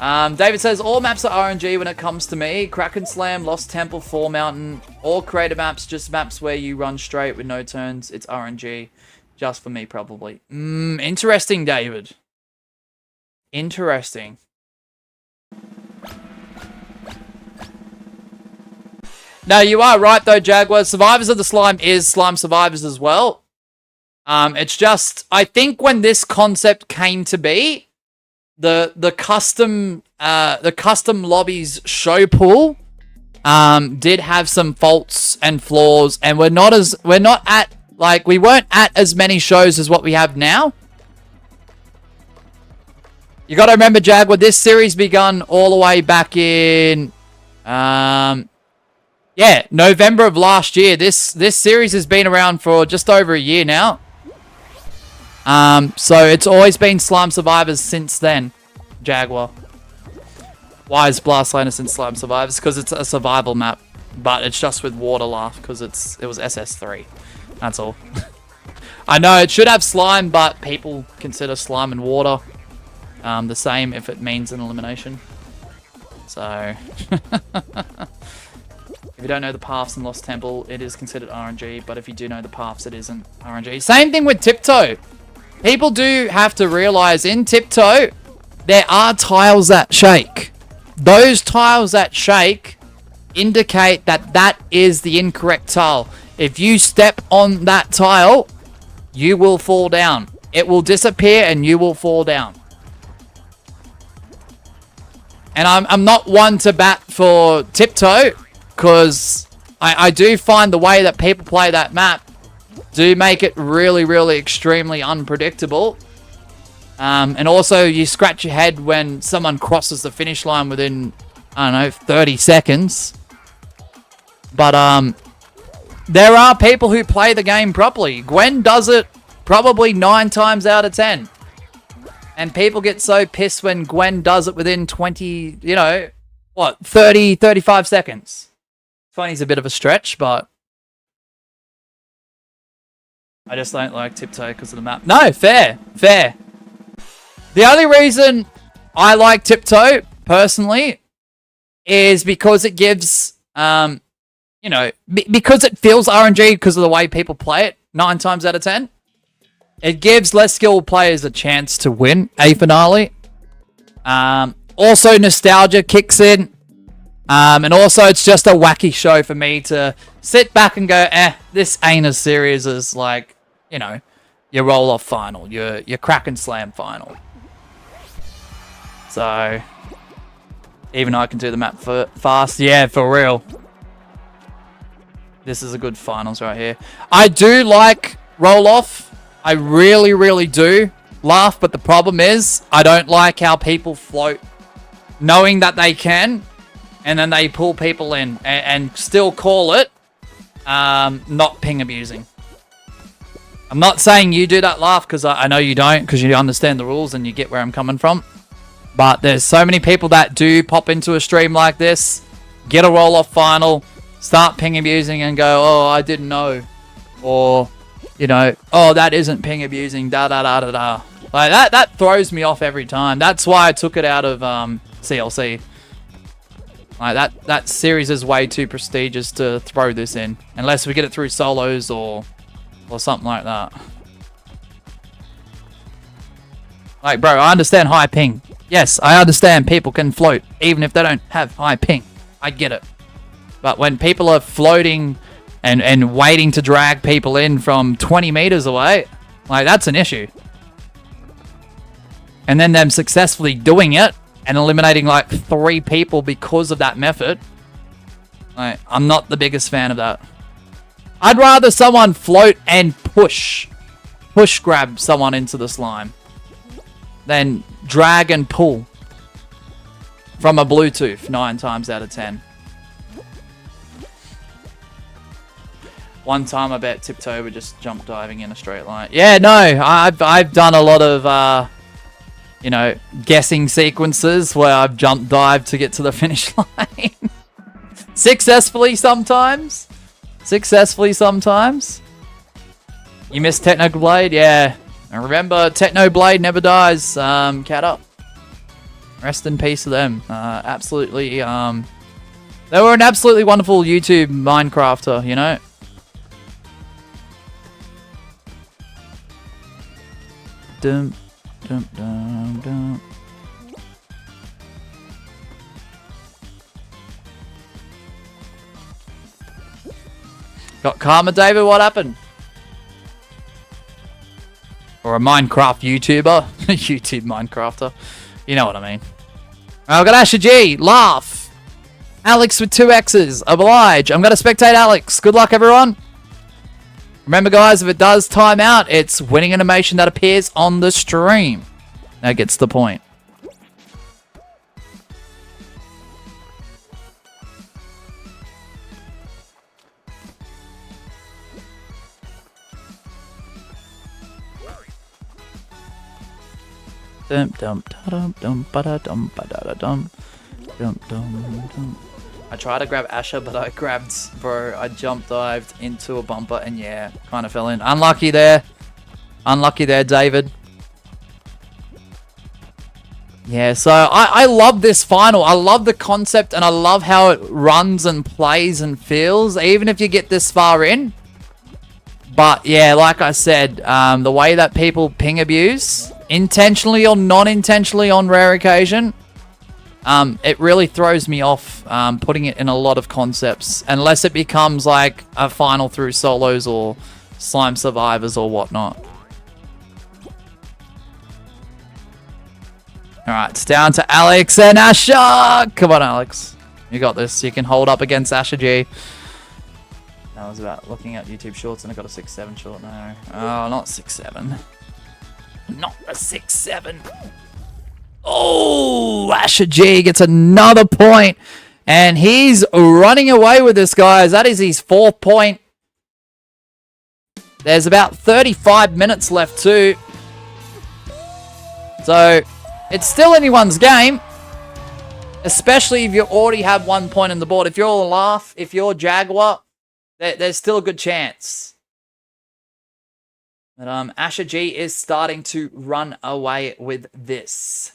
David says, all maps are RNG when it comes to me. Kraken Slam, Lost Temple, Fall Mountain, all creator maps, just maps where you run straight with no turns. It's RNG. Just for me, probably. Interesting, David. Interesting. No, you are right, though, Jaguar. Survivors of the Slime is Slime Survivors as well. It's just, I think when this concept came to be, the custom lobbies show pool did have some faults and flaws, and we weren't at as many shows as what we have now. You got to remember, Jaguar, this series begun all the way back in, November of last year. This series has been around for just over a year now. So it's always been Slime Survivors since then, Jaguar. Why is Blast Laner since Slime Survivors? Because it's a survival map, but it's just with water laugh because it was SS3. That's all. I know it should have slime, but people consider slime and water the same if it means an elimination. So, if you don't know the paths in Lost Temple, it is considered RNG, but if you do know the paths, it isn't RNG. Same thing with Tiptoe. People do have to realize in Tiptoe, there are tiles that shake. Those tiles that shake indicate that that is the incorrect tile. If you step on that tile, you will fall down. It will disappear and you will fall down. And I'm not one to bat for Tiptoe, because I do find the way that people play that map do make it really, really extremely unpredictable. And also, you scratch your head when someone crosses the finish line within, I don't know, 30 seconds. But, there are people who play the game properly. Gwen does it probably 9 times out of 10. And people get so pissed when Gwen does it within 20, 30, 35 seconds. 20 is a bit of a stretch, but I just don't like Tiptoe because of the map. No, fair. The only reason I like Tiptoe, personally, is because it gives... because it feels RNG because of the way people play it 9 times out of 10. It gives less skilled players a chance to win a finale. Also, nostalgia kicks in. And also, it's just a wacky show for me to sit back and go, this ain't as serious as, your roll-off final, your Kraken Slam final. So, even I can do the map fast. Yeah, for real. This is a good finals right here. I do like roll-off. I really, really do laugh, but the problem is I don't like how people float knowing that they can, and then they pull people in and still call it not ping abusing. I'm not saying you do that, laugh, because I know you don't, because you understand the rules and you get where I'm coming from. But there's so many people that do pop into a stream like this, get a roll-off final, start ping abusing and go, oh, I didn't know. Or, you know, oh, that isn't ping abusing, da-da-da-da-da. Like, that throws me off every time. That's why I took it out of CLC. Like, that series is way too prestigious to throw this in. Unless we get it through solos or something like that. Like, bro, I understand high ping. Yes, I understand people can float, even if they don't have high ping. I get it. But when people are floating and waiting to drag people in from 20 meters away, like, that's an issue. And then them successfully doing it and eliminating like 3 people because of that method. Like, I'm not the biggest fan of that. I'd rather someone float and push grab someone into the slime than drag and pull from a Bluetooth 9 times out of 10. One time I bet Tiptoe would just jump diving in a straight line. Yeah, no, I've done a lot of you know, guessing sequences where I've jump dived to get to the finish line. Successfully sometimes. You missed Technoblade? Yeah. And remember, Technoblade never dies. Cat up. Rest in peace to them. Absolutely. They were an absolutely wonderful YouTube Minecrafter, you know? Dum, dum, dum, dum. Got karma, David? What happened? Or a Minecraft YouTuber? YouTube Minecrafter. You know what I mean. I've got Asher G. Laugh. Alex with 2 X's. Oblige. I'm going to spectate Alex. Good luck, everyone. Remember, guys, if it does time out, it's winning animation that appears on the stream. That gets the point. I tried to grab Asher, but I jump dived into a bumper and yeah, kind of fell in. Unlucky there, David. Yeah, so I love this final. I love the concept and I love how it runs and plays and feels, even if you get this far in. But yeah, like I said, the way that people ping abuse, intentionally or non-intentionally on rare occasion, it really throws me off putting it in a lot of concepts, unless it becomes like a final through solos or slime survivors or whatnot. Alright, it's down to Alex and Asher! Come on, Alex. You got this. You can hold up against Asher G. That was about looking at YouTube shorts and I got a 6-7 short. No. Oh, not 6-7. Not a 6-7. Oh, Asher G gets another point. And he's running away with this, guys. That is his 4th point. There's about 35 minutes left too. So, it's still anyone's game. Especially if you already have 1 point on the board. If you're Laugh, if you're Jaguar, there's still a good chance. But Asher G is starting to run away with this.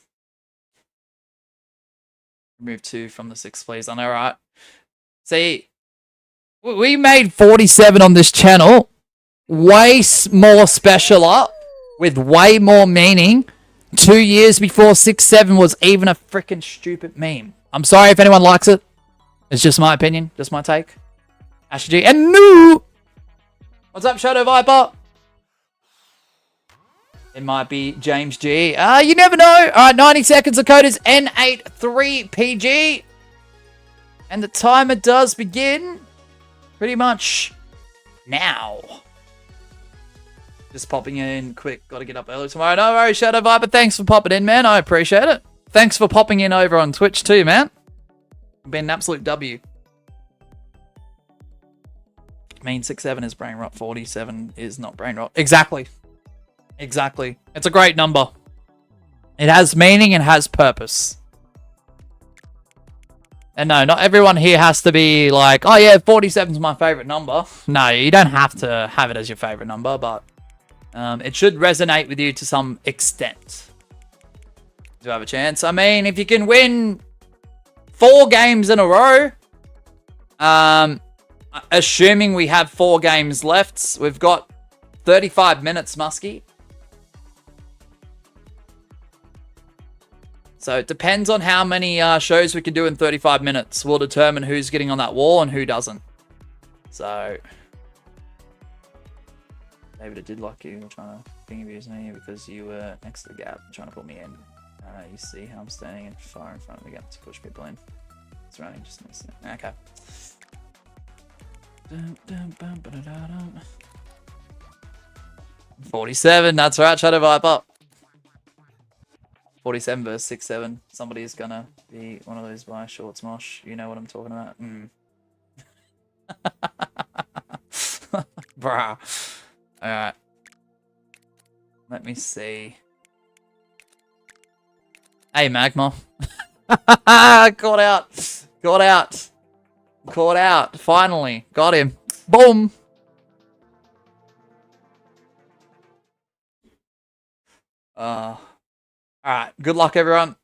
Remove 2 from the 6, please. I know, right? See, we made 47 on this channel. Way more special up. With way more meaning. 2 years before 6-7 was even a freaking stupid meme. I'm sorry if anyone likes it. It's just my opinion. Just my take. Asher G. And no! What's up, Shadow Viper? It might be James G. You never know. All right, 90 seconds. The code is N83PG. And the timer does begin pretty much now. Just popping in quick. Got to get up early tomorrow. No worries, Shadow Viper. Thanks for popping in, man. I appreciate it. Thanks for popping in over on Twitch too, man. Been an absolute W. I mean, 6-7 is brain rot. 47 is not brain rot. Exactly. Exactly. It's a great number. It has meaning and has purpose. And no, not everyone here has to be like, oh yeah, 47's my favorite number. No, you don't have to have it as your favorite number, but it should resonate with you to some extent to have a chance. I mean, if you can win 4 games in a row, assuming we have 4 games left, we've got 35 minutes, Muskie. So it depends on how many shows we can do in 35 minutes. We'll determine who's getting on that wall and who doesn't. So, David, it did like you were trying to ping abuse me because you were next to the gap trying to put me in. You see how I'm standing far in front of the gap to push people in. It's running just missing it. Okay. 47, that's right, Shadow Viper. 47 versus 6-7. Somebody's gonna be one of those by shorts, Mosh. You know what I'm talking about. Bruh. Alright. Let me see. Hey, Magma. Caught out. Caught out. Caught out. Finally. Got him. Boom. Alright. Good luck, everyone.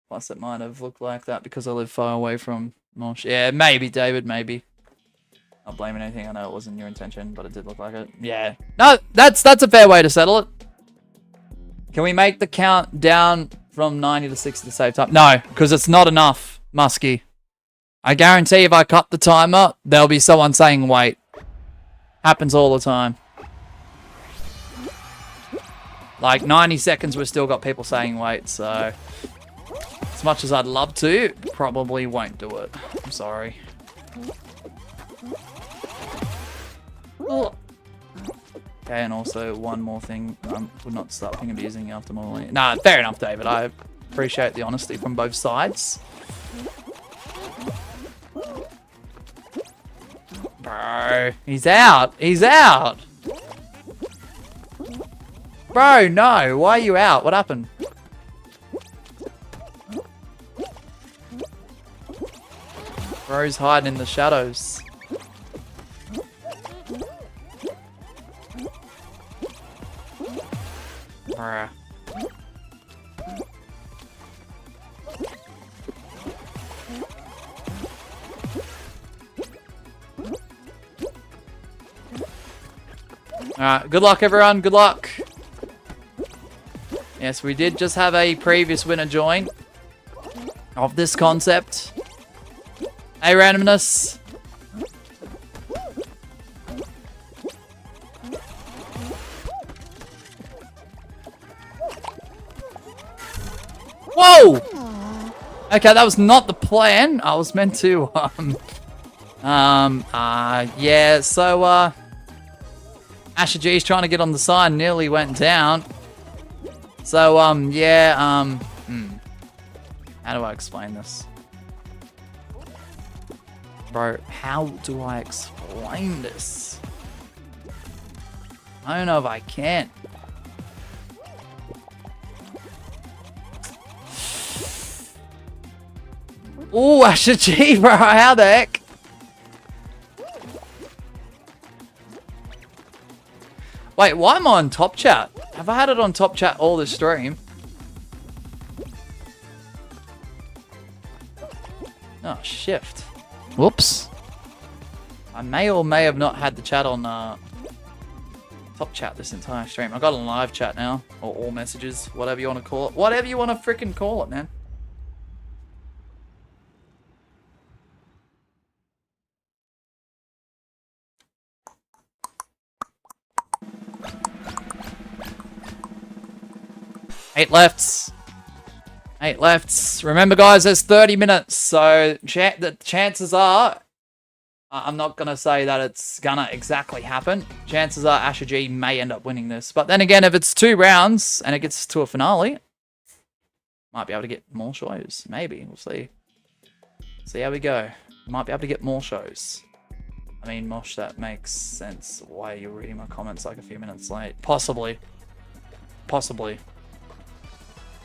Plus, it might have looked like that because I live far away from Mosh. Yeah, maybe, David. Maybe. Not blaming anything. I know it wasn't your intention, but it did look like it. Yeah. No, that's a fair way to settle it. Can we make the count down from 90 to 60 to save time? No, because it's not enough, Muskie. I guarantee if I cut the timer, there'll be someone saying wait. Happens all the time. Like 90 seconds, we've still got people saying wait, so as much as I'd love to, probably won't do it. I'm sorry. Oh. Okay, and also one more thing, would not start ping abusing after more. Nah, fair enough, David. I appreciate the honesty from both sides. Bro, he's out. He's out. Bro, no. Why are you out? What happened? Bro's hiding in the shadows. Bruh. Alright, good luck everyone, good luck. Yes, we did just have a previous winner join of this concept. Hey, randomness. Whoa! Okay, that was not the plan. I was meant to, yeah, so, Asher G's trying to get on the side, nearly went down. So, yeah, how do I explain this? Bro, how do I explain this? I don't know if I can. Ooh, Asher G, bro, how the heck? Wait, why am I on top chat? Have I had it on top chat all the stream? Oh, shift. Whoops. I may or may have not had the chat on top chat this entire stream. I got a live chat now, or all messages, whatever you want to call it. Whatever you want to freaking call it, man. 8 lefts. 8 lefts. Remember, guys, there's 30 minutes, so the chances are, I'm not going to say that it's going to exactly happen. Chances are Asher G may end up winning this. But then again, if it's 2 rounds and it gets to a finale, might be able to get more shows. Maybe. We'll see. See how we go. Might be able to get more shows. I mean, Mosh, that makes sense. Why are you reading my comments like a few minutes late? Possibly. Possibly.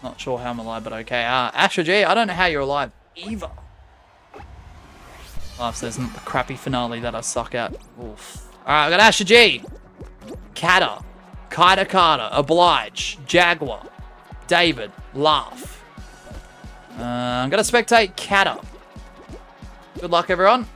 Not sure how I'm alive, but okay. Asher G, I don't know how you're alive either. Last there's a crappy finale that I suck at. Oof. Alright, I got Asher G. Kata. Kaita Carter. Oblige. Jaguar. David. Laugh. I'm gonna spectate Kata. Good luck, everyone.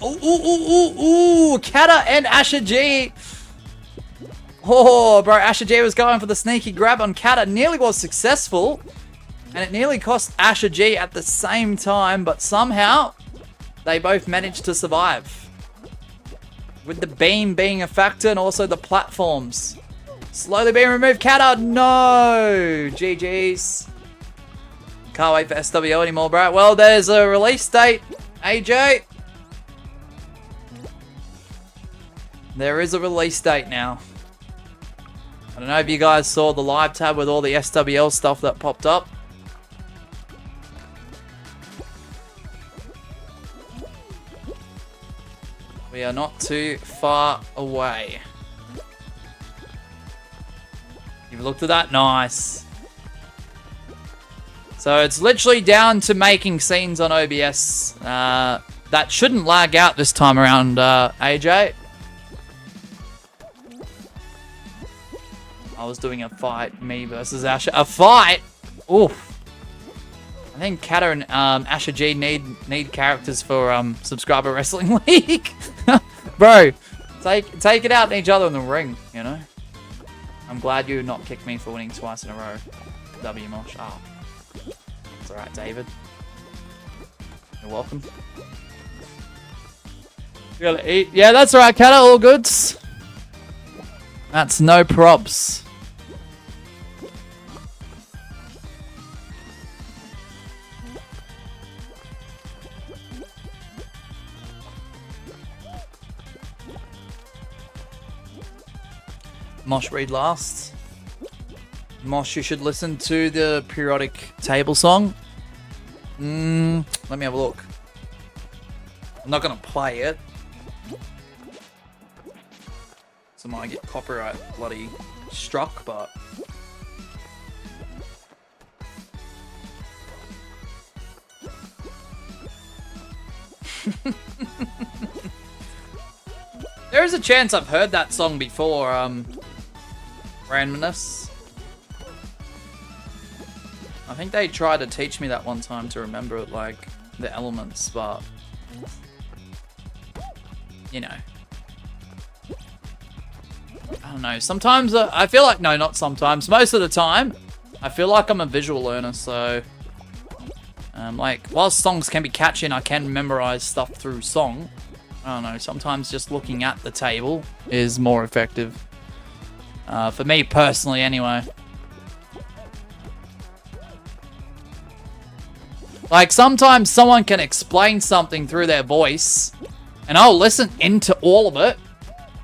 Ooh, Kata and Asher G. Oh, bro, Asher G was going for the sneaky grab on Kata. Nearly was successful. And it nearly cost Asher G at the same time, but somehow they both managed to survive. With the beam being a factor and also the platforms. Slowly being removed. Kata, no. GG's. Can't wait for SWO anymore, bro. Well, there's a release date, AJ. There is a release date now. I don't know if you guys saw the live tab with all the SWL stuff that popped up. We are not too far away. You've looked at that? Nice. So it's literally down to making scenes on OBS. That shouldn't lag out this time around, AJ. I was doing a fight, me versus Asher. A fight? Oof. I think Kata and Asher G need characters for Subscriber Wrestling League. Bro, take it out in each other in the ring, you know? I'm glad you not kicked me for winning twice in a row. W Mosh. Oh. It's alright, David. You're welcome. You gotta eat. Yeah, that's alright, Kata. All goods. That's no props. Mosh, read last. Mosh, you should listen to the periodic table song. Let me have a look. I'm not gonna play it. So I might get copyright bloody struck, but... There is a chance I've heard that song before, Randomness. I think they tried to teach me that one time to remember it, like, the elements, but... You know. I don't know, sometimes I feel like... No, not sometimes. Most of the time, I feel like I'm a visual learner, so... like, while songs can be catchy and I can memorize stuff through song, I don't know, sometimes just looking at the table is more effective. For me personally, anyway. Like, sometimes someone can explain something through their voice, and I'll listen into all of it,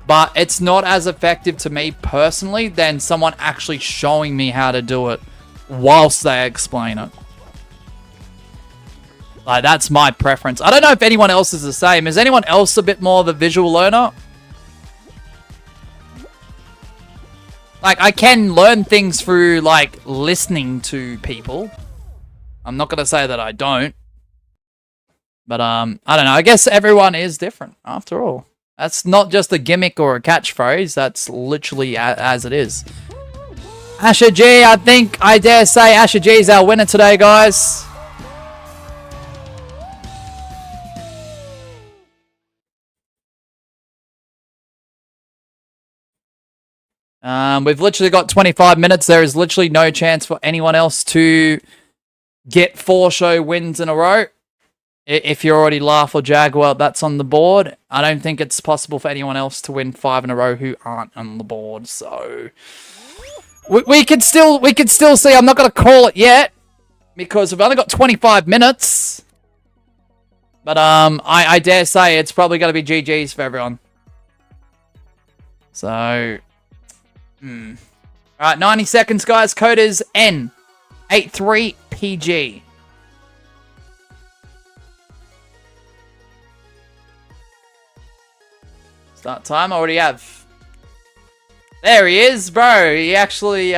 but it's not as effective to me personally than someone actually showing me how to do it whilst they explain it. Like, that's my preference. I don't know if anyone else is the same. Is anyone else a bit more of a visual learner? Like, I can learn things through, like, listening to people. I'm not going to say that I don't. But, I don't know. I guess everyone is different, after all. That's not just a gimmick or a catchphrase. That's literally as it is. Asher G, I think I dare say Asher G is our winner today, guys. We've literally got 25 minutes. There is literally no chance for anyone else to get 4 show wins in a row. If you're already Laugh or Jaguar, that's on the board. I don't think it's possible for anyone else to win 5 in a row who aren't on the board. So we could still see. I'm not going to call it yet because we've only got 25 minutes. But I dare say it's probably going to be GG's for everyone. So, all right, 90 seconds, guys. Code is N83PG. Start time. I already have. There he is, bro. He actually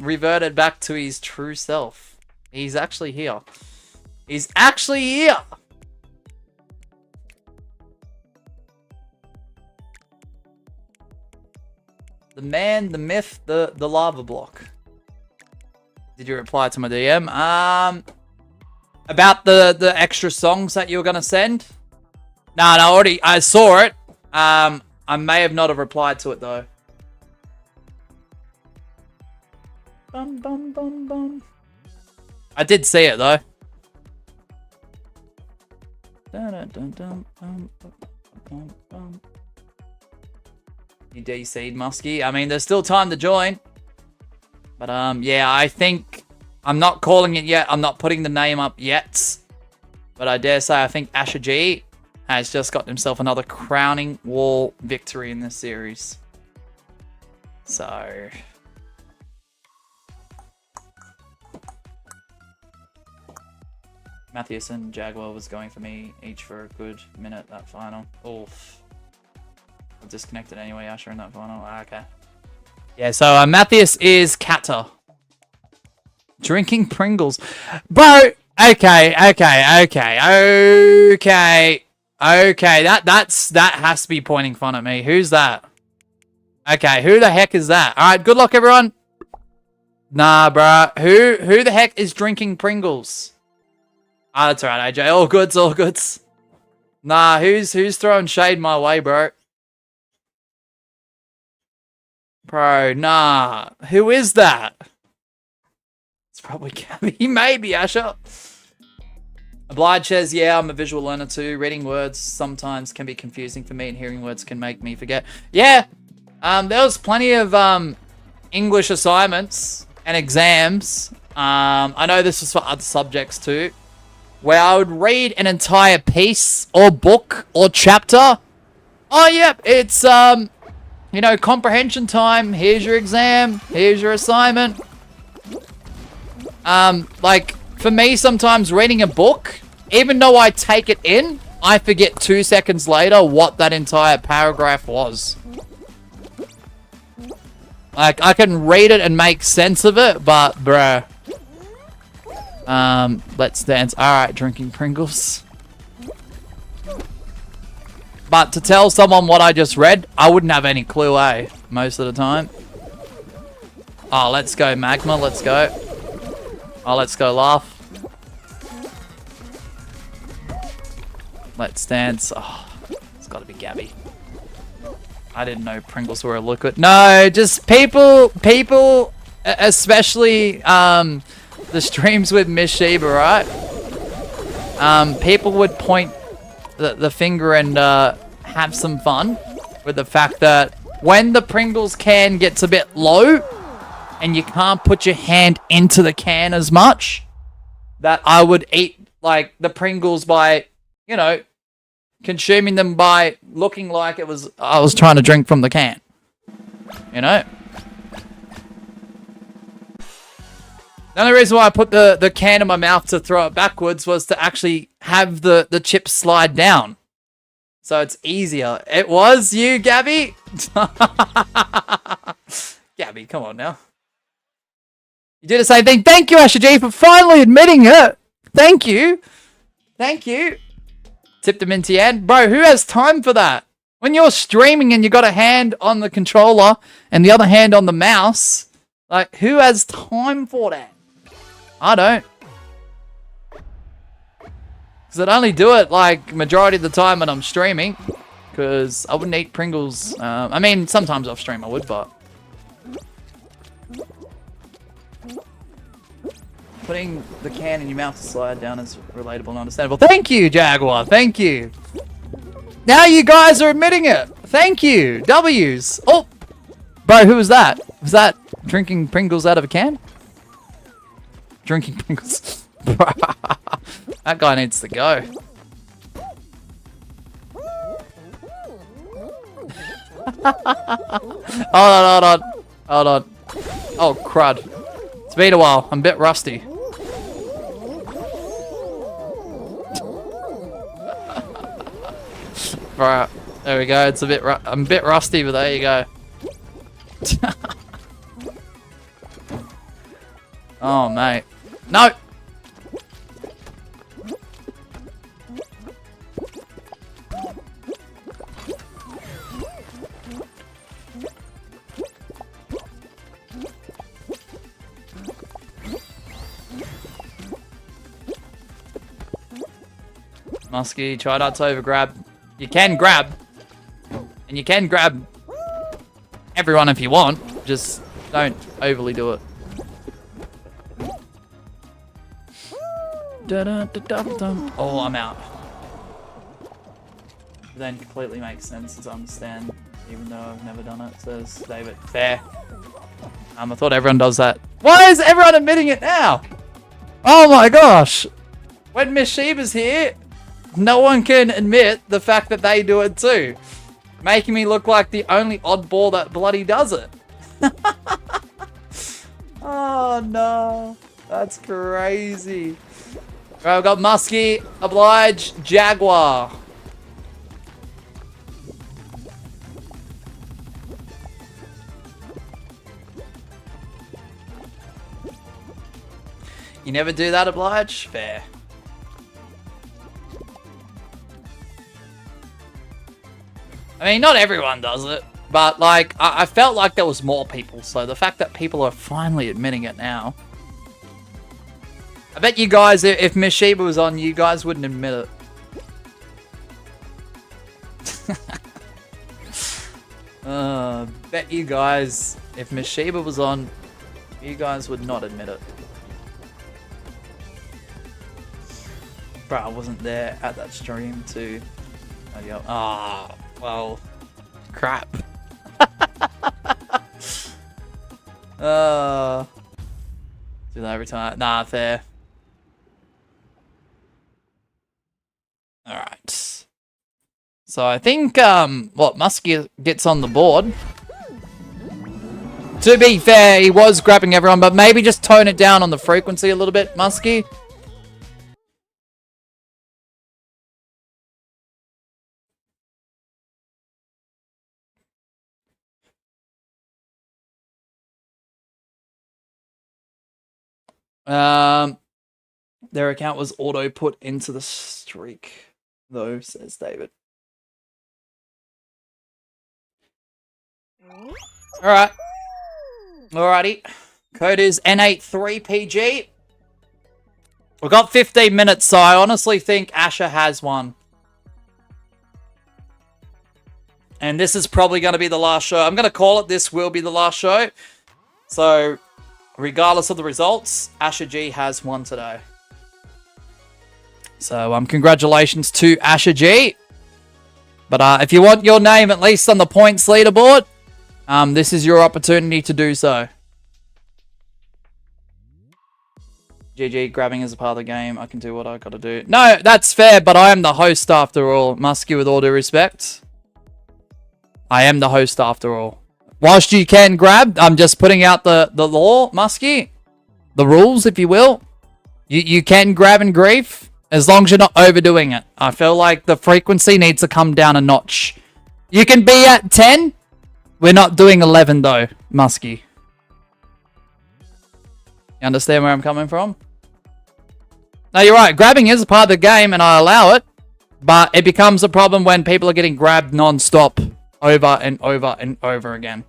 reverted back to his true self. He's actually here. He's actually here. The man, the myth, the lava block. Did you reply to my DM? About the extra songs that you were gonna send? No, I saw it. I may have not have replied to it though. Bum bum bum bum. I did see it though. Dun, dun, dun, dun, bum, bum, bum. You DC'd Muskie. I mean, there's still time to join. But, yeah, I think... I'm not calling it yet. I'm not putting the name up yet. But I dare say I think Asher G has just got himself another crowning wall victory in this series. So... Matthiason, Jaguar was going for me each for a good minute that final. Oof. Disconnected anyway, Asher, in that final. Okay. Yeah, so Matthias is Kata. Drinking Pringles. Bro, okay. That has to be pointing fun at me. Who's that? Okay, who the heck is that? Alright, good luck, everyone. Nah, bro. Who the heck is drinking Pringles? Ah, that's alright, AJ. All goods. Nah, who's throwing shade my way, bro? Bro, nah. Who is that? It's probably Gabby. Maybe, Asher. Oblige says, yeah, I'm a visual learner too. Reading words sometimes can be confusing for me and hearing words can make me forget. Yeah. There was plenty of English assignments and exams. I know this was for other subjects too. Where I would read an entire piece or book or chapter. Oh, yep. It's, you know, comprehension time. Here's your exam. Here's your assignment. Like, for me, sometimes reading a book, even though I take it in, I forget 2 seconds later what that entire paragraph was. Like, I can read it and make sense of it, but, bruh. Let's dance. Alright, drinking Pringles. But to tell someone what I just read, I wouldn't have any clue, eh? Most of the time. Oh, let's go, Magma. Let's go. Oh, let's go, Laugh. Let's dance. Oh, it's got to be Gabby. I didn't know Pringles were a liquid. No, just people, especially the streams with Miss Sheba, right? People would point the finger and have some fun with the fact that when the Pringles can gets a bit low and you can't put your hand into the can as much, that I would eat like the Pringles by, you know, consuming them by looking like it was I was trying to drink from the can. You know? The only reason why I put the can in my mouth to throw it backwards was to actually have the chips slide down. So it's easier. It was you, Gabby? Gabby, come on now. You did the same thing. Thank you, Asher G, for finally admitting it. Thank you. Thank you. Tipped him into the end. Bro, who has time for that? When you're streaming and you got a hand on the controller and the other hand on the mouse, like, who has time for that? I don't. Because I'd only do it, like, majority of the time when I'm streaming. Because I wouldn't eat Pringles. I mean, sometimes off stream I would, but... Putting the can in your mouth to slide down is relatable and understandable. Thank you, Jaguar. Thank you. Now you guys are admitting it. Thank you. W's. Oh, bro, who was that? Was that drinking Pringles out of a can? Drinking Pringles. That guy needs to go. Hold on. Oh, crud. It's been a while. I'm a bit rusty. Right, there we go. It's a bit. I'm a bit rusty, but there you go. Oh, mate. No. Muskie, try not to overgrab. You can grab. And you can grab everyone if you want. Just don't overly do it. Oh, I'm out. Then completely makes sense to understand, even though I've never done it, says David. Fair. I thought everyone does that. Why is everyone admitting it now? Oh my gosh. When Miss Sheba's here, no one can admit the fact that they do it too. Making me look like the only oddball that bloody does it. Oh no. That's crazy. Right, we've got Muskie, Oblige, Jaguar. You never do that, Oblige? Fair. I mean, not everyone does it, but like, I felt like there was more people, so the fact that people are finally admitting it now. I bet you guys, if Miss Sheba was on, you guys wouldn't admit it. Bet you guys, if Miss Sheba was on, you guys would not admit it. Bro, I wasn't there at that stream too. Ah, well, crap. Do that every time. Nah, fair. Alright. So I think, what, Muskie gets on the board. To be fair, he was grabbing everyone, but maybe just tone it down on the frequency a little bit, Muskie. Their account was auto put into the streak, though, says David. Alright. Alrighty. Code is N83PG. We've got 15 minutes, so I honestly think Asher has one. And this is probably going to be the last show. I'm going to call it this will be the last show. So, regardless of the results, Asher G has one today. So, congratulations to Asher G. But if you want your name at least on the points leaderboard, this is your opportunity to do so. GG, grabbing is a part of the game. I can do what I gotta do. No, that's fair, but I am the host after all. Muskie, with all due respect. I am the host after all. Whilst you can grab, I'm just putting out the law, Muskie. The rules, if you will. You can grab and grief, as long as you're not overdoing it. I feel like the frequency needs to come down a notch. You can be at 10. We're not doing 11 though, Muskie. You understand where I'm coming from? No, you're right. Grabbing is a part of the game and I allow it. But it becomes a problem when people are getting grabbed non-stop over and over and over again.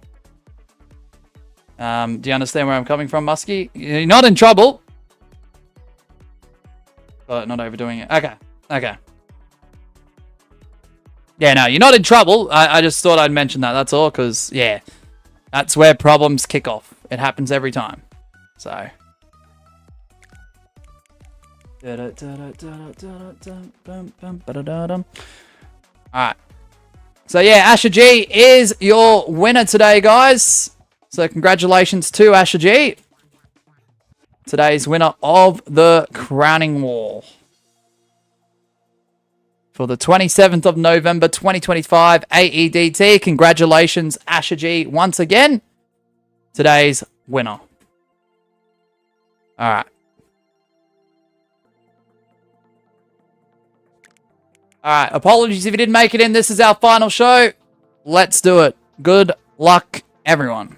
Do you understand where I'm coming from, Muskie? You're not in trouble. But not overdoing it. Okay. Okay. Yeah, no, you're not in trouble. I just thought I'd mention that. That's all. Because, yeah. That's where problems kick off. It happens every time. So. Alright. So yeah, Asher G is your winner today, guys. So congratulations to Asher G. Today's winner of the Crowning Wall. For the 27th of November 2025 AEDT. Congratulations, Asher G, once again. Today's winner. Alright. Alright, apologies if you didn't make it in. This is our final show. Let's do it. Good luck, everyone.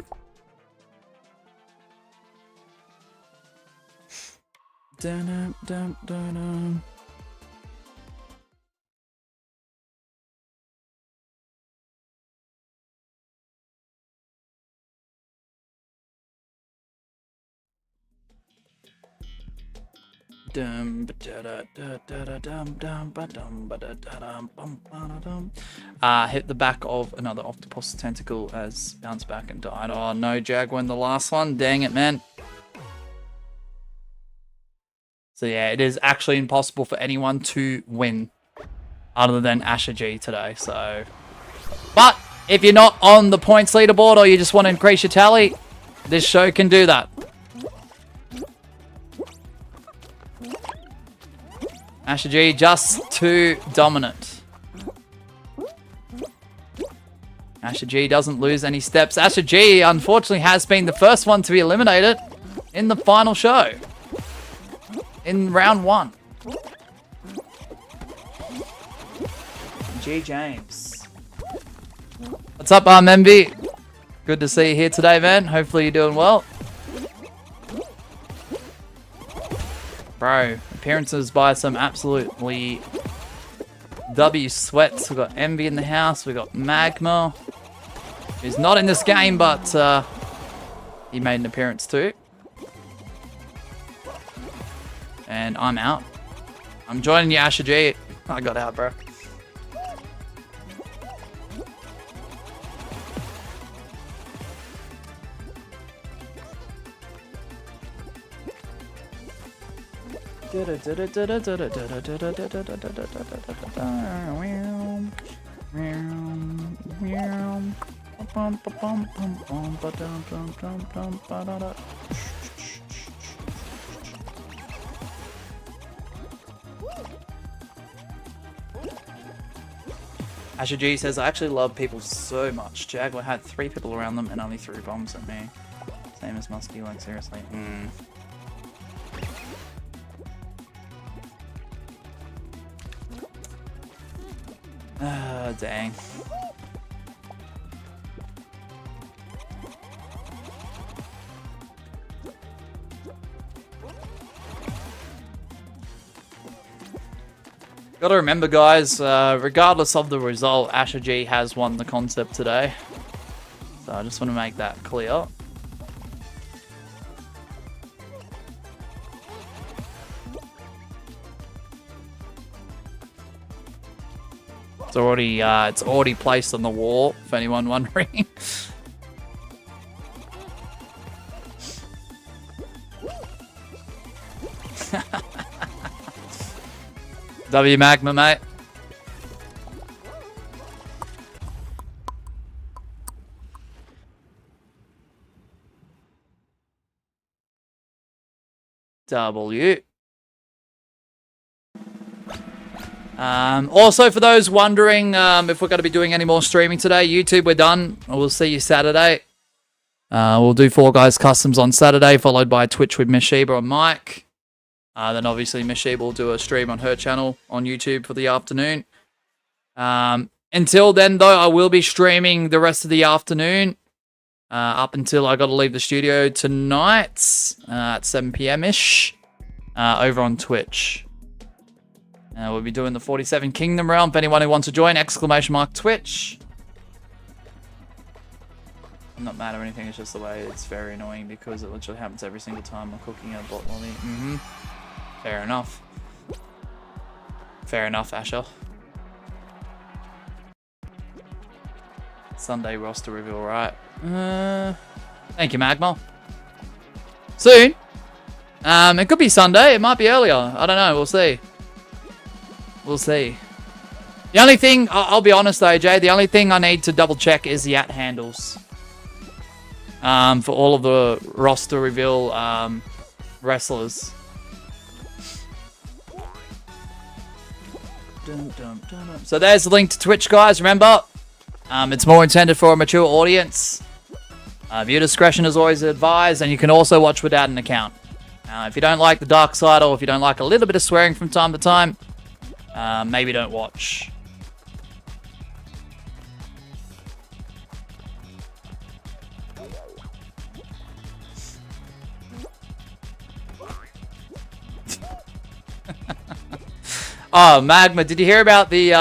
Dun, dun, dun, dun. Hit the back of another octopus tentacle as bounced back and died. Oh no, Jag won the last one. Dang it, man. So yeah, it is actually impossible for anyone to win other than Asher G today. So, but if you're not on the points leaderboard or you just want to increase your tally, this show can do that. Asher G just too dominant. Asher G doesn't lose any steps. Asher G unfortunately has been the first one to be eliminated in the final show. In round 1. G James. What's up, MB? Good to see you here today, man. Hopefully you're doing well. Bro, appearances by some absolutely W sweats. We've got Envy in the house. We've got Magma. He's not in this game, but he made an appearance too. And I'm out. I'm joining you, Asher G. I got out, bro. Asher G says, I actually love people so much. Jaguar had 3 people around them and only 3 bombs at me. Same as Muskie, like seriously. Ah, dang. Gotta remember, guys, regardless of the result, Asher G has won the concept today. So I just want to make that clear. It's already placed on the wall, if anyone wondering. W Magma, mate. W. Also, for those wondering if we're going to be doing any more streaming today, YouTube, we're done. We'll see you Saturday. We'll do 4 Guys Customs on Saturday, followed by Twitch with Miss Sheba and Mike. Then obviously Miss Sheba will do a stream on her channel on YouTube for the afternoon. Until then, though, I will be streaming the rest of the afternoon. Up until I got to leave the studio tonight at 7 p.m.-ish over on Twitch. We'll be doing the 47 Kingdom round. If anyone who wants to join, !Twitch. I'm not mad or anything, it's just the way it's very annoying because it literally happens every single time I'm cooking a bot lobby. Fair enough. Fair enough, Asher. Sunday roster reveal, right? Thank you, Magma. Soon. It could be Sunday. It might be earlier. I don't know. We'll see. We'll see. The only thing, I'll be honest though, Jay, the only thing I need to double check is the @handles. For all of the roster reveal wrestlers. So there's the link to Twitch, guys. Remember, it's more intended for a mature audience. Viewer discretion is always advised, and you can also watch without an account. If you don't like the dark side, or if you don't like a little bit of swearing from time to time, maybe don't watch. Oh, Magma, did you hear about the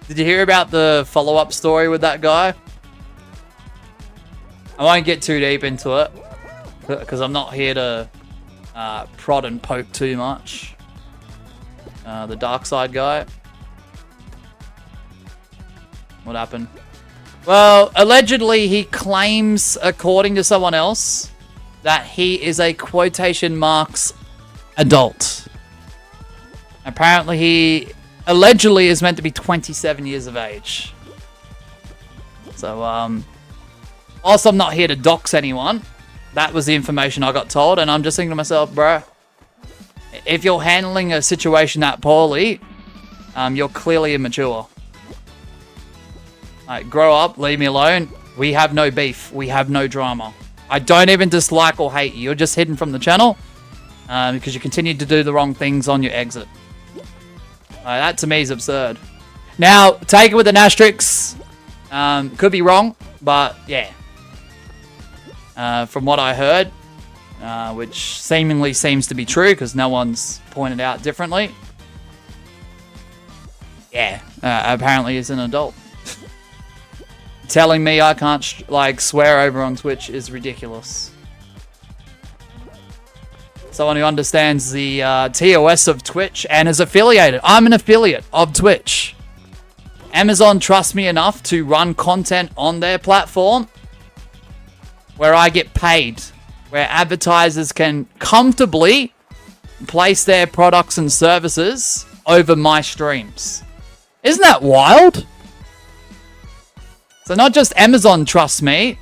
did you hear about the follow-up story with that guy? I won't get too deep into it because I'm not here to prod and poke too much. The dark side guy. What happened? Well, allegedly he claims, according to someone else, that he is a quotation marks adult. Apparently he allegedly is meant to be 27 years of age. So, whilst I'm not here to dox anyone, that was the information I got told, and I'm just thinking to myself, bro, if you're handling a situation that poorly, you're clearly immature. Like, grow up, leave me alone. We have no beef. We have no drama. I don't even dislike or hate you. You're just hidden from the channel because you continue to do the wrong things on your exit. That to me is absurd. Now, take it with an asterisk. Could be wrong, but yeah. From what I heard, which seemingly seems to be true because no one's pointed out differently. Yeah, apparently he's an adult. Telling me I can't swear over on Twitch is ridiculous. Someone who understands the TOS of Twitch and is affiliated. I'm an affiliate of Twitch. Amazon trusts me enough to run content on their platform where I get paid, where advertisers can comfortably place their products and services over my streams. Isn't that wild? So not just Amazon trusts me,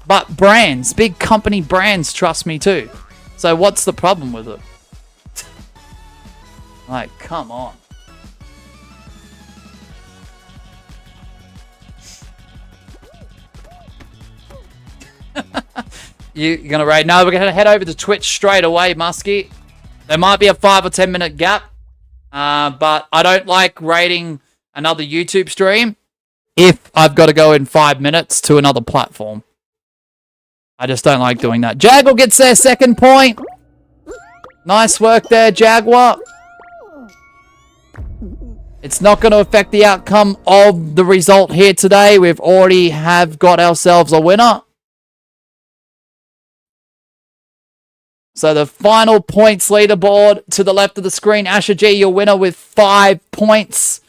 but brands, big company brands trust me too. So what's the problem with it? Like, come on. You're going to raid? No, we're going to head over to Twitch straight away, Muskie. There might be a 5 or 10 minute gap. But I don't like raiding another YouTube stream if I've got to go in 5 minutes to another platform. I just don't like doing that. Jaguar gets their second point. Nice work there, Jaguar. It's not going to affect the outcome of the result here today. We've already got ourselves a winner. So the final points leaderboard to the left of the screen. Asher G, your winner with 5 points.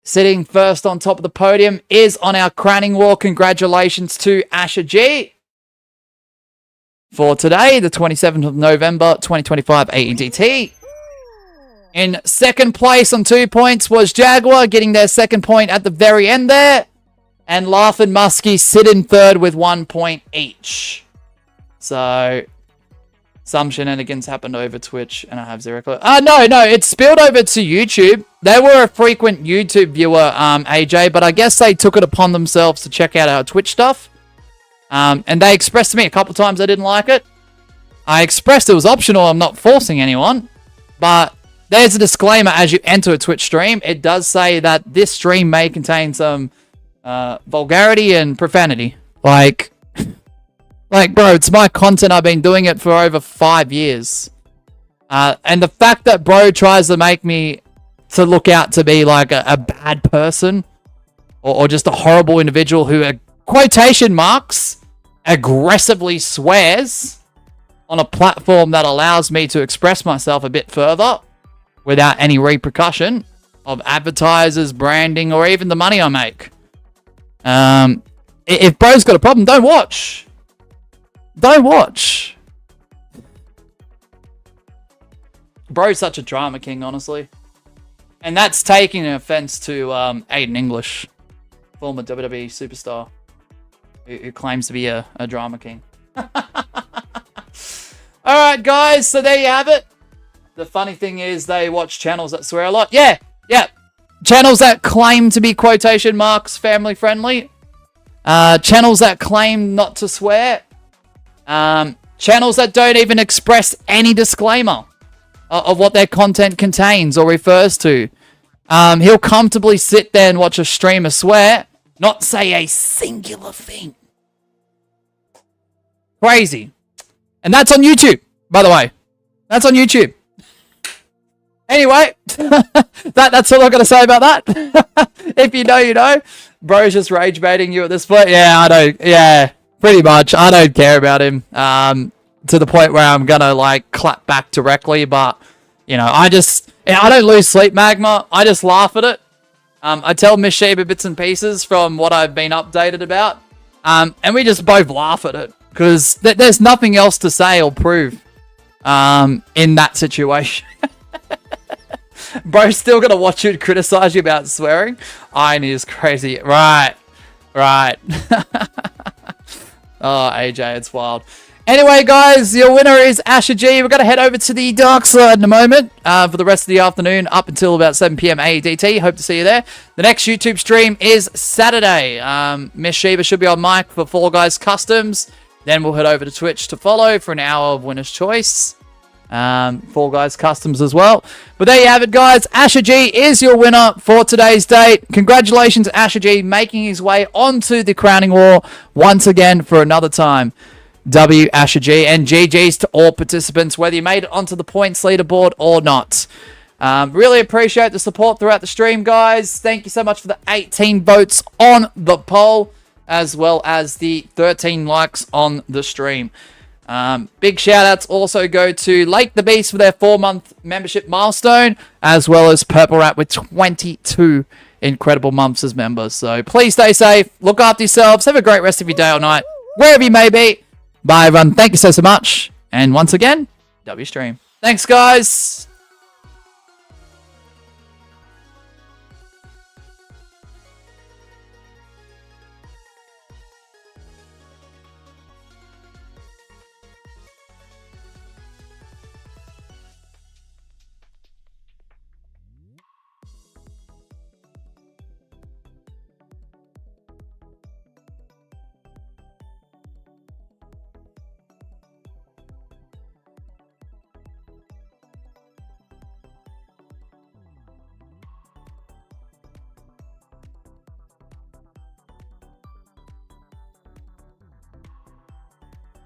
Sitting first on top of the podium is on our crowning wall. Congratulations to Asher G. For today, the 27th of November, 2025 AEDT. In second place on 2 points was Jaguar, getting their second point at the very end there. And Laugh and Muskie sit in third with 1 point each. So, some shenanigans happened over Twitch, and I have 0 clue. No, it spilled over to YouTube. They were a frequent YouTube viewer, AJ, but I guess they took it upon themselves to check out our Twitch stuff. And they expressed to me a couple times they didn't like it. I expressed it was optional. I'm not forcing anyone. But there's a disclaimer as you enter a Twitch stream. It does say that this stream may contain some vulgarity and profanity. Like, bro, it's my content. I've been doing it for over 5 years. And the fact that bro tries to make me to look out to be like a bad person or just a horrible individual who, quotation marks, aggressively swears on a platform that allows me to express myself a bit further without any repercussion of advertisers, branding, or even the money I make. If bro's got a problem, don't watch. Don't watch. Bro's such a drama king, honestly. And that's taking an offense to Aiden English, former WWE superstar, who claims to be a drama king. Alright, guys, so there you have it. The funny thing is they watch channels that swear a lot. Yeah. Channels that claim to be quotation marks family friendly. Channels that claim not to swear. Channels that don't even express any disclaimer of what their content contains or refers to. He'll comfortably sit there and watch a streamer swear, not say a singular thing. Crazy. And that's on YouTube, by the way. That's on YouTube. Anyway, that's all I've got to say about that. If you know, you know. Bro's just rage baiting you at this point. Yeah, I don't. Yeah, pretty much. I don't care about him. To the point where I'm gonna like clap back directly, but you know, I don't lose sleep, Magma. I just laugh at it. I tell Miss Sheba bits and pieces from what I've been updated about, and we just both laugh at it because there's nothing else to say or prove in that situation. Bro's still gonna watch you and criticize you about swearing. Irony is crazy. Right. Oh, AJ, it's wild. Anyway, guys, your winner is Asher G. We're going to head over to the dark side in a moment for the rest of the afternoon up until about 7 p.m. AEDT. Hope to see you there. The next YouTube stream is Saturday. Miss Sheba should be on mic for Fall Guys Customs. Then we'll head over to Twitch to follow for an hour of Winner's Choice. Fall Guys Customs as well. But there you have it, guys. Asher G is your winner for today's date. Congratulations, Asher G, making his way onto the crowning wall once again for another time. W Asher G, and GG's to all participants, whether you made it onto the points leaderboard or not. Really appreciate the support throughout the stream, guys. Thank you so much for the 18 votes on the poll, as well as the 13 likes on the stream. Big shout outs also go to Lake the Beast for their 4-month membership milestone, as well as Purple Rat with 22 incredible months as members. So please stay safe, look after yourselves, have a great rest of your day or night, wherever you may be. Bye, everyone. Thank you so much. And once again, W stream. Thanks, guys.